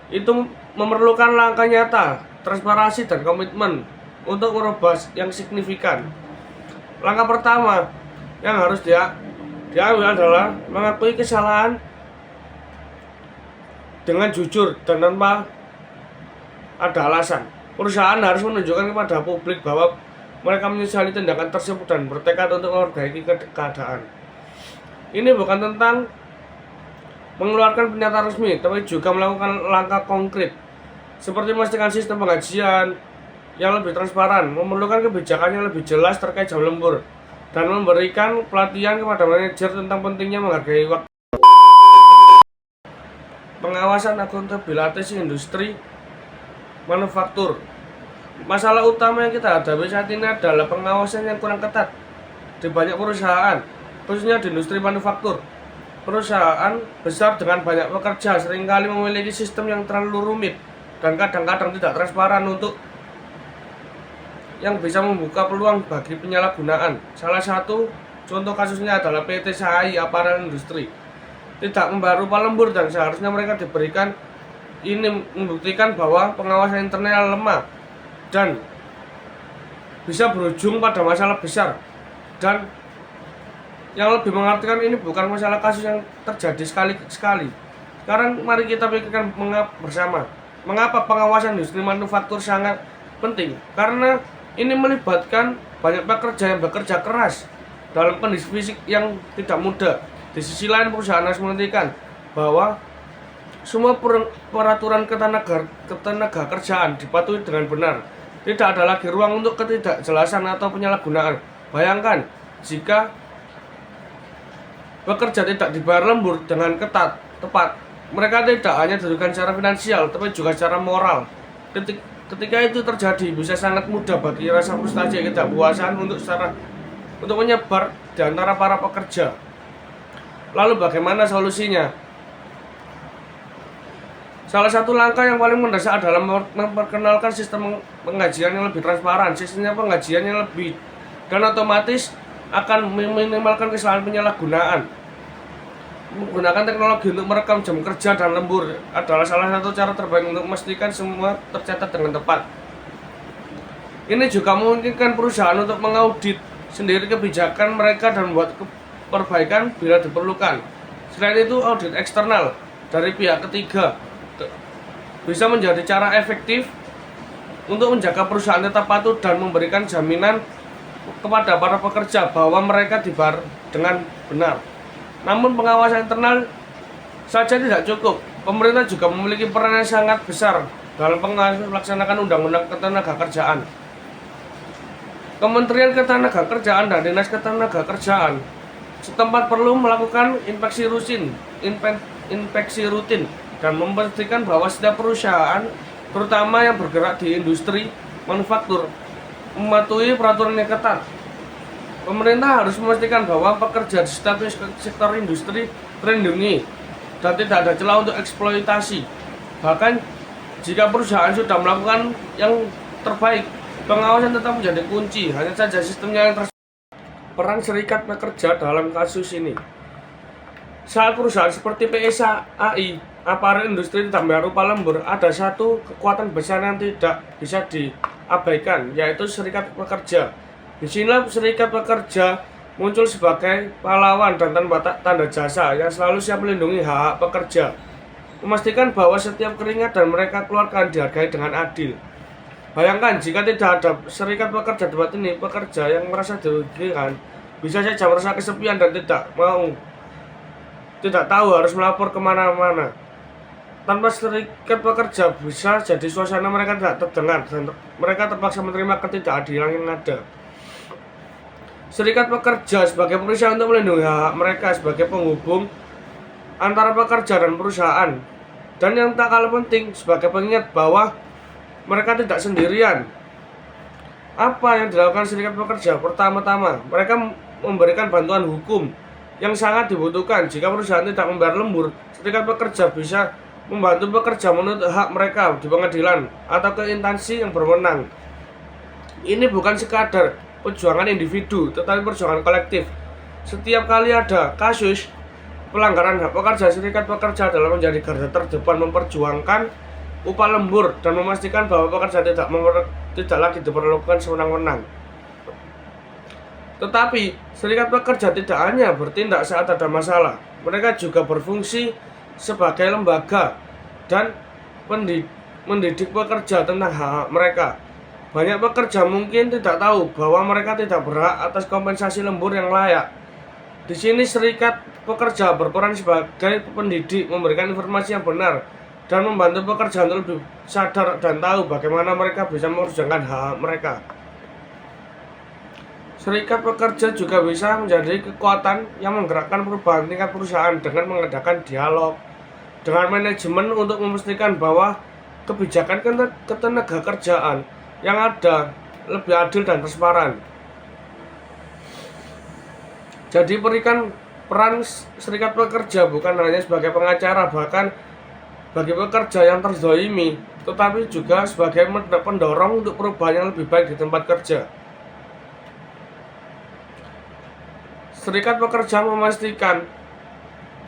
Itu memerlukan langkah nyata, transparansi dan komitmen untuk merubah yang signifikan. Langkah pertama yang harus diambil adalah mengakui kesalahan dengan jujur dan tanpa ada alasan. Perusahaan harus menunjukkan kepada publik bahwa mereka menyesali tindakan tersebut dan bertekad untuk memperbaiki keadaan. Ini bukan tentang mengeluarkan pernyataan resmi, tapi juga melakukan langkah konkret seperti memastikan sistem penggajian yang lebih transparan, memerlukan kebijakan yang lebih jelas terkait jam lembur, dan memberikan pelatihan kepada manajer tentang pentingnya menghargai waktu. Pengawasan akuntabilitas industri manufaktur. Masalah utama yang kita hadapi saat ini adalah pengawasan yang kurang ketat di banyak perusahaan, khususnya di industri manufaktur. Perusahaan besar dengan banyak pekerja seringkali memiliki sistem yang terlalu rumit dan kadang-kadang tidak transparan untuk yang bisa membuka peluang bagi penyalahgunaan. Salah satu contoh kasusnya adalah PT SAI Apparel Industri. Tidak membayar upah lembur dan seharusnya mereka diberikan. Ini membuktikan bahwa pengawasan internal lemah dan bisa berujung pada masalah besar. Dan yang lebih mengartikan, ini bukan masalah kasus yang terjadi sekali-sekali. Sekarang mari kita pikirkan bersama, mengapa pengawasan industri manufaktur sangat penting. Karena ini melibatkan banyak pekerja yang bekerja keras dalam kondisi fisik yang tidak mudah. Di sisi lain, perusahaan harus memastikan bahwa semua peraturan ketenaga kerjaan dipatuhi dengan benar. Tidak ada lagi ruang untuk ketidakjelasan atau penyalahgunaan. Bayangkan jika pekerja tidak dibayar lembur dengan tepat, mereka tidak hanya dirugikan secara finansial, tapi juga secara moral. Ketika itu terjadi, bisa sangat mudah bagi rasa frustasi dan ketidakpuasan untuk menyebar di antara para pekerja. Lalu bagaimana solusinya? Salah satu langkah yang paling mendasar adalah memperkenalkan sistem penggajian yang lebih transparan. Sistemnya penggajian yang lebih dan otomatis akan meminimalkan kesalahan penyalahgunaan. Menggunakan teknologi untuk merekam jam kerja dan lembur adalah salah satu cara terbaik untuk memastikan semua tercatat dengan tepat. Ini juga memungkinkan perusahaan untuk mengaudit sendiri kebijakan mereka dan membuat perbaikan bila diperlukan. Selain itu, audit eksternal dari pihak ketiga bisa menjadi cara efektif untuk menjaga perusahaan tetap patuh dan memberikan jaminan kepada para pekerja bahwa mereka dibayar dengan benar. Namun pengawasan internal saja tidak cukup. Pemerintah juga memiliki peran yang sangat besar dalam melaksanakan undang-undang ketenagakerjaan. Kementerian Ketenagakerjaan dan Dinas Ketenagakerjaan setempat perlu melakukan inspeksi rutin dan memastikan bahwa setiap perusahaan, terutama yang bergerak di industri manufaktur, mematuhi peraturan yang ketat. Pemerintah harus memastikan bahwa pekerja di sektor industri terlindungi dan tidak ada celah untuk eksploitasi. Bahkan jika perusahaan sudah melakukan yang terbaik, pengawasan tetap menjadi kunci. Hanya saja sistemnya yang peran serikat pekerja dalam kasus ini. Saat perusahaan seperti PSAI, Apparel Industri tidak membayar upah lembur, ada satu kekuatan besar yang tidak bisa diabaikan, yaitu serikat pekerja. Di sini serikat pekerja muncul sebagai pahlawan dan tanda jasa yang selalu siap melindungi hak-hak pekerja. memastikan bahwa setiap keringat dan mereka keluarkan dihargai dengan adil. Bayangkan jika tidak ada serikat pekerja tempat ini, pekerja yang merasa dirugikan bisa saja merasa kesepian dan tidak tahu harus melapor kemana-mana. Tanpa serikat pekerja bisa jadi suasana mereka tidak terdengar dan mereka terpaksa menerima ketidakadilan yang ada. Serikat pekerja sebagai perusahaan untuk melindungi hak mereka sebagai penghubung antara pekerja dan perusahaan. Dan yang tak kalah penting sebagai pengingat bahwa mereka tidak sendirian. Apa yang dilakukan serikat pekerja? Pertama-tama, mereka memberikan bantuan hukum yang sangat dibutuhkan. Jika perusahaan tidak membayar lembur, serikat pekerja bisa membantu pekerja menuntut hak mereka di pengadilan atau ke instansi yang berwenang. Ini bukan sekadar perjuangan individu, tetapi perjuangan kolektif. Setiap kali ada kasus pelanggaran hak pekerja, serikat pekerja adalah menjadi garda terdepan memperjuangkan upah lembur dan memastikan bahwa pekerja tidak lagi diperlakukan sewenang-wenang. Tetapi serikat pekerja tidak hanya bertindak saat ada masalah, mereka juga berfungsi sebagai lembaga dan mendidik pekerja tentang hak mereka. Banyak pekerja mungkin tidak tahu bahwa mereka tidak berhak atas kompensasi lembur yang layak. Di sini serikat pekerja berperan sebagai pendidik, memberikan informasi yang benar dan membantu pekerja untuk lebih sadar dan tahu bagaimana mereka bisa memperjuangkan hak mereka. Serikat pekerja juga bisa menjadi kekuatan yang menggerakkan perubahan tingkat perusahaan dengan mengadakan dialog dengan manajemen untuk memastikan bahwa kebijakan ketenagakerjaan yang ada lebih adil dan transparan. Jadi peran serikat pekerja bukan hanya sebagai pengacara, bahkan bagi pekerja yang terzalimi, tetapi juga sebagai pendorong untuk perubahan yang lebih baik di tempat kerja. Serikat pekerja memastikan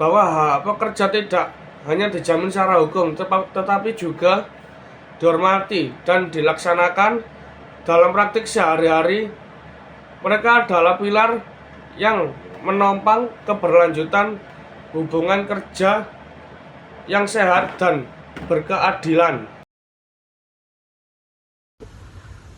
bahwa hak pekerja tidak hanya dijamin secara hukum, tetapi juga dihormati dan dilaksanakan dalam praktik sehari-hari. Mereka adalah pilar yang menopang keberlanjutan hubungan kerja yang sehat dan berkeadilan.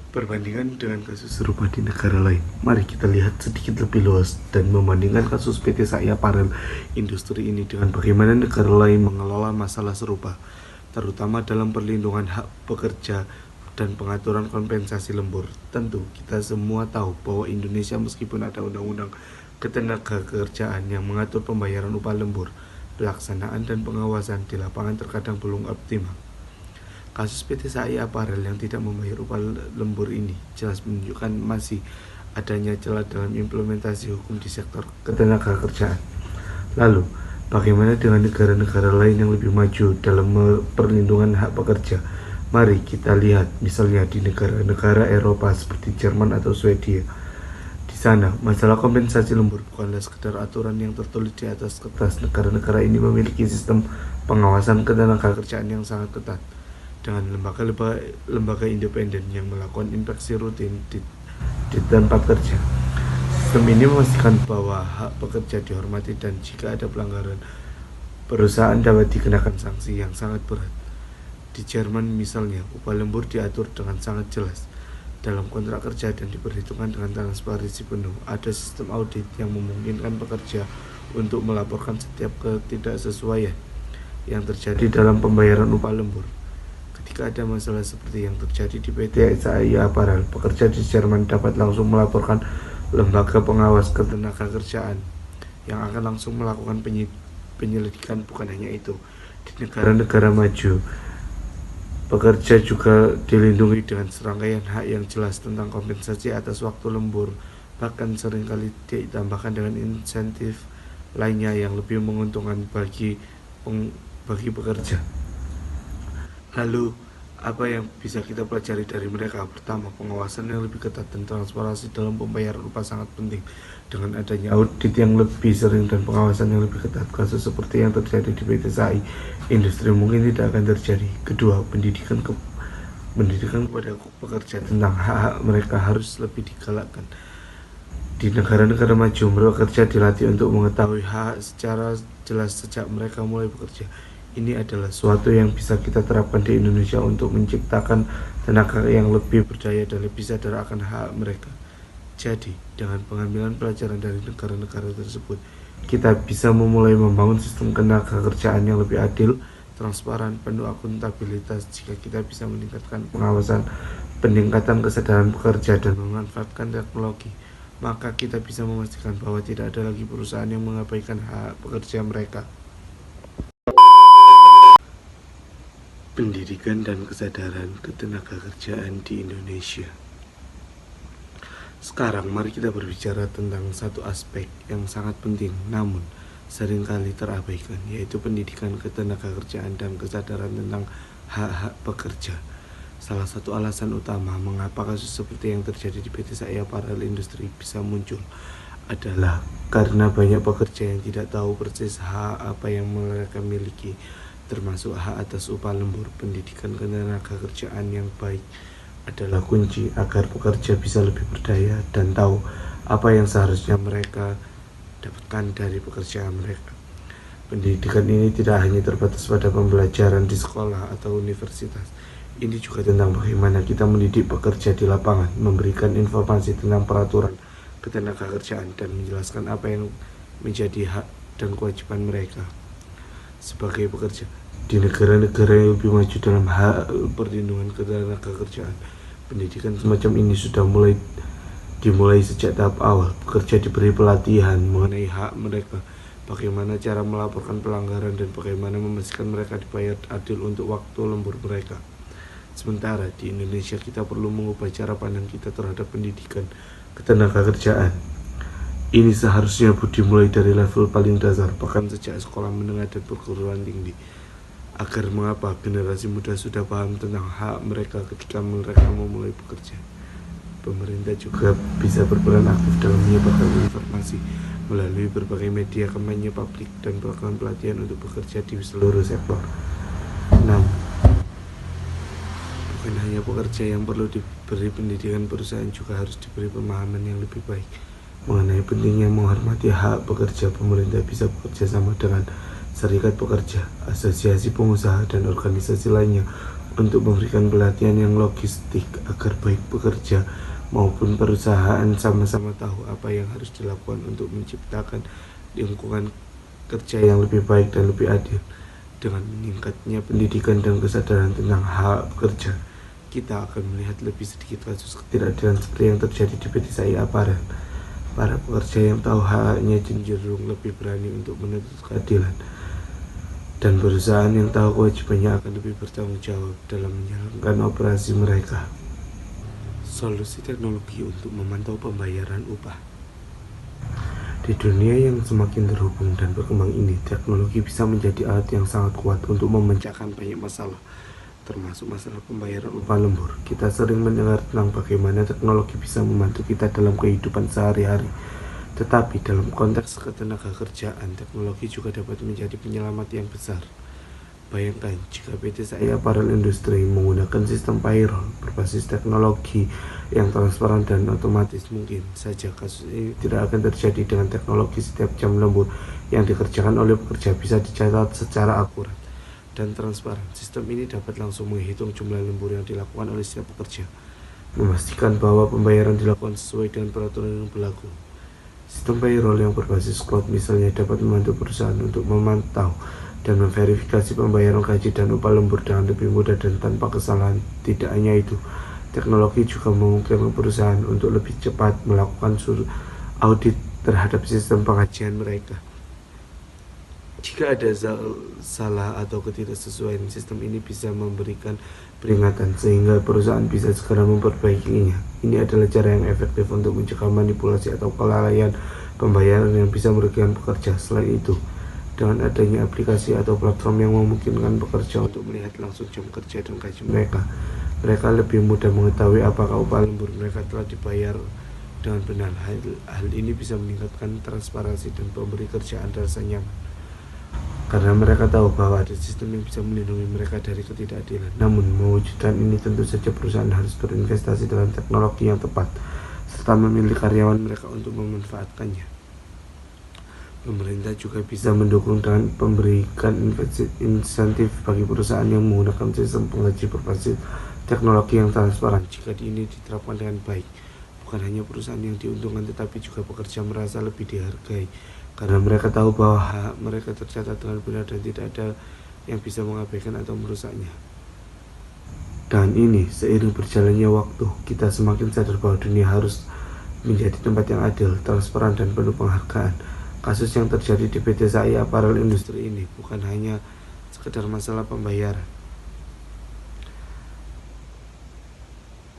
Perbandingan dengan kasus serupa di negara lain, mari kita lihat sedikit lebih luas dan membandingkan kasus PT SAI Apparel industri ini dengan bagaimana negara lain mengelola masalah serupa, terutama dalam perlindungan hak pekerja dan pengaturan kompensasi lembur. Tentu kita semua tahu bahwa Indonesia meskipun ada undang-undang ketenagakerjaan yang mengatur pembayaran upah lembur, pelaksanaan dan pengawasan di lapangan terkadang belum optimal. Kasus PT SAI Apparel yang tidak membayar upah lembur ini jelas menunjukkan masih adanya celah dalam implementasi hukum di sektor ketenagakerjaan. Lalu, bagaimana dengan negara-negara lain yang lebih maju dalam perlindungan hak pekerja? Mari kita lihat misalnya di negara-negara Eropa seperti Jerman atau Swedia. Di sana, masalah kompensasi lembur bukanlah sekedar aturan yang tertulis di atas kertas. Negara-negara ini memiliki sistem pengawasan ketenagakerjaan yang sangat ketat, dengan lembaga independen yang melakukan inspeksi rutin di tempat kerja. Sistem ini memastikan bahwa hak pekerja dihormati dan jika ada pelanggaran, perusahaan dapat dikenakan sanksi yang sangat berat. Di Jerman misalnya, upah lembur diatur dengan sangat jelas dalam kontrak kerja dan diperhitungkan dengan transparansi penuh. Ada sistem audit yang memungkinkan pekerja untuk melaporkan setiap ketidaksesuaian yang terjadi dalam pembayaran upah lembur. Ketika ada masalah seperti yang terjadi di PT SAI Apparel, pekerja di Jerman dapat langsung melaporkan lembaga pengawas ketenagakerjaan yang akan langsung melakukan penyelidikan. Bukan hanya itu, di negara-negara maju, pekerja juga dilindungi dengan serangkaian hak yang jelas tentang kompensasi atas waktu lembur, bahkan seringkali ditambahkan dengan insentif lainnya yang lebih menguntungkan bagi pekerja. Lalu, apa yang bisa kita pelajari dari mereka? Pertama, pengawasan yang lebih ketat dan transparansi dalam pembayaran upah sangat penting. Dengan adanya audit yang lebih sering dan pengawasan yang lebih ketat, kasus seperti yang terjadi di PT SAI industri mungkin tidak akan terjadi. Kedua, pendidikan kepada pekerja tentang hak-hak mereka harus lebih digalakkan. Di negara-negara maju, pekerja dilatih untuk mengetahui hak secara jelas sejak mereka mulai bekerja. Ini adalah suatu yang bisa kita terapkan di Indonesia untuk menciptakan tenaga yang lebih berdaya dan lebih sadar akan hak mereka. Jadi, dengan pengambilan pelajaran dari negara-negara tersebut, kita bisa memulai membangun sistem tenaga kerjaan yang lebih adil, transparan, penuh akuntabilitas. Jika kita bisa meningkatkan pengawasan, peningkatan kesadaran pekerja, dan memanfaatkan teknologi, maka kita bisa memastikan bahwa tidak ada lagi perusahaan yang mengabaikan hak pekerja mereka. Pendidikan dan kesadaran ketenagakerjaan di Indonesia. Sekarang mari kita berbicara tentang satu aspek yang sangat penting namun seringkali terabaikan, yaitu pendidikan ketenagakerjaan dan kesadaran tentang hak-hak pekerja. Salah satu alasan utama mengapa kasus seperti yang terjadi di PT Sai Apparel Industri bisa muncul adalah karena banyak pekerja yang tidak tahu persis hak apa yang mereka miliki, termasuk hak atas upah lembur. Pendidikan ketenagakerjaan yang baik adalah kunci agar pekerja bisa lebih berdaya dan tahu apa yang seharusnya mereka dapatkan dari pekerjaan mereka. Pendidikan ini tidak hanya terbatas pada pembelajaran di sekolah atau universitas. Ini juga tentang bagaimana kita mendidik pekerja di lapangan, memberikan informasi tentang peraturan ketenagakerjaan dan menjelaskan apa yang menjadi hak dan kewajiban mereka sebagai pekerja. Di negara-negara yang lebih maju dalam hak perlindungan ketenagakerjaan, pendidikan semacam ini sudah dimulai sejak tahap awal. Pekerja diberi pelatihan mengenai hak mereka, bagaimana cara melaporkan pelanggaran, dan bagaimana memastikan mereka dibayar adil untuk waktu lembur mereka. Sementara di Indonesia kita perlu mengubah cara pandang kita terhadap pendidikan ketenagakerjaan. Ini seharusnya dimulai dari level paling dasar, bahkan sejak sekolah menengah dan perguruan tinggi, agar mengapa generasi muda sudah paham tentang hak mereka ketika mereka memulai bekerja. Pemerintah juga bisa berperan aktif dalam menyebarkan informasi melalui berbagai media, kampanye publik, dan program pelatihan untuk bekerja di seluruh sektor. Namun, bukan hanya pekerja yang perlu diberi pendidikan, perusahaan juga harus diberi pemahaman yang lebih baik mengenai pentingnya menghormati hak pekerja. Pemerintah bisa bekerja sama dengan serikat pekerja, asosiasi pengusaha, dan organisasi lainnya untuk memberikan pelatihan yang logistik agar baik pekerja maupun perusahaan sama-sama tahu apa yang harus dilakukan untuk menciptakan lingkungan kerja yang lebih baik dan lebih adil. Dengan meningkatnya pendidikan dan kesadaran tentang hak pekerja, kita akan melihat lebih sedikit kasus ketidakadilan seperti yang terjadi di PT Sai Apparel. Para pekerja yang tahu haknya cenderung lebih berani untuk menuntut keadilan, dan perusahaan yang tahu kewajibannya akan lebih bertanggung jawab dalam menjalankan operasi mereka. Solusi teknologi untuk memantau pembayaran upah. Di dunia yang semakin terhubung dan berkembang ini, teknologi bisa menjadi alat yang sangat kuat untuk memecahkan banyak masalah, termasuk masalah pembayaran upah lembur. Kita sering mendengar tentang bagaimana teknologi bisa membantu kita dalam kehidupan sehari-hari. Tetapi dalam konteks ketenagakerjaan, teknologi juga dapat menjadi penyelamat yang besar. Bayangkan jika PT Sai Apparel Industri menggunakan sistem payroll berbasis teknologi yang transparan dan otomatis, mungkin saja kasus ini tidak akan terjadi. Dengan teknologi, setiap jam lembur yang dikerjakan oleh pekerja bisa dicatat secara akurat dan transparan. Sistem ini dapat langsung menghitung jumlah lembur yang dilakukan oleh setiap pekerja, memastikan bahwa pembayaran dilakukan sesuai dengan peraturan yang berlaku. Sistem payroll yang berbasis cloud misalnya dapat membantu perusahaan untuk memantau dan memverifikasi pembayaran gaji dan upah lembur dengan lebih mudah dan tanpa kesalahan. Tidak hanya itu, teknologi juga memungkinkan perusahaan untuk lebih cepat melakukan audit terhadap sistem pengajian mereka. Jika ada salah atau ketidaksesuaian, sistem ini bisa memberikan peringatan sehingga perusahaan bisa segera memperbaikinya. Ini adalah cara yang efektif untuk mencegah manipulasi atau kelalaian pembayaran yang bisa merugikan pekerja. Selain itu, dengan adanya aplikasi atau platform yang memungkinkan pekerja untuk melihat langsung jam kerja dan gaji mereka, mereka lebih mudah mengetahui apakah upah lembur mereka telah dibayar dengan benar. Hal ini bisa meningkatkan transparansi dan pemberi kerjaan rasa nyaman, karena mereka tahu bahwa ada sistem yang bisa melindungi mereka dari ketidakadilan. Namun, mewujudkan ini tentu saja perusahaan harus berinvestasi dalam teknologi yang tepat, serta memilih karyawan mereka untuk memanfaatkannya. Pemerintah juga bisa mendukung dengan memberikan insentif bagi perusahaan yang menggunakan sistem penggaji berbasis teknologi yang transparan. Jika ini diterapkan dengan baik, bukan hanya perusahaan yang diuntungkan tetapi juga pekerja merasa lebih dihargai karena mereka tahu bahwa hak mereka tercatat dengan benar dan tidak ada yang bisa mengabaikan atau merusaknya. Dan ini, seiring berjalannya waktu, kita semakin sadar bahwa dunia harus menjadi tempat yang adil, transparan, dan penuh penghargaan. Kasus yang terjadi di PT SAI Apparel Industri ini bukan hanya sekedar masalah pembayaran.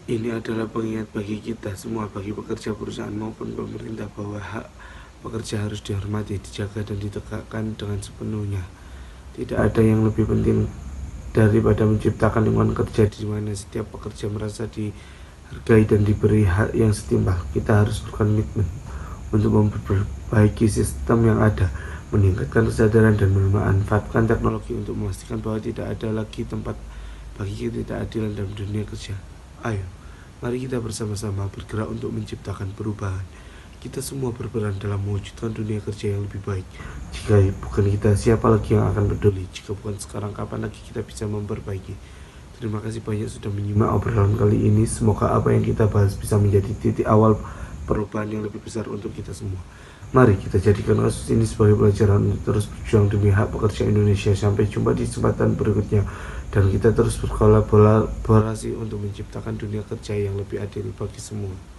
Ini adalah pengingat bagi kita semua, bagi pekerja perusahaan maupun pemerintah, bahwa hak pekerja harus dihormati, dijaga, dan ditegakkan dengan sepenuhnya. Tidak ada yang lebih penting daripada menciptakan lingkungan kerja di mana setiap pekerja merasa dihargai dan diberi hak yang setimpal. Kita harus berkomitmen untuk memperbaiki sistem yang ada, meningkatkan kesadaran, dan memanfaatkan teknologi untuk memastikan bahwa tidak ada lagi tempat bagi ketidakadilan dalam dunia kerja. Ayo, mari kita bersama-sama bergerak untuk menciptakan perubahan. Kita semua berperan dalam mewujudkan dunia kerja yang lebih baik. Jika bukan kita, siapa lagi yang akan peduli? Jika bukan sekarang, kapan lagi kita bisa memperbaiki? Terima kasih banyak sudah menyimak obrolan kali ini. Semoga apa yang kita bahas bisa menjadi titik awal perubahan yang lebih besar untuk kita semua. Mari kita jadikan kasus ini sebagai pelajaran untuk terus berjuang demi hak pekerja Indonesia. Sampai jumpa di kesempatan berikutnya, dan kita terus berkolaborasi untuk menciptakan dunia kerja yang lebih adil bagi semua.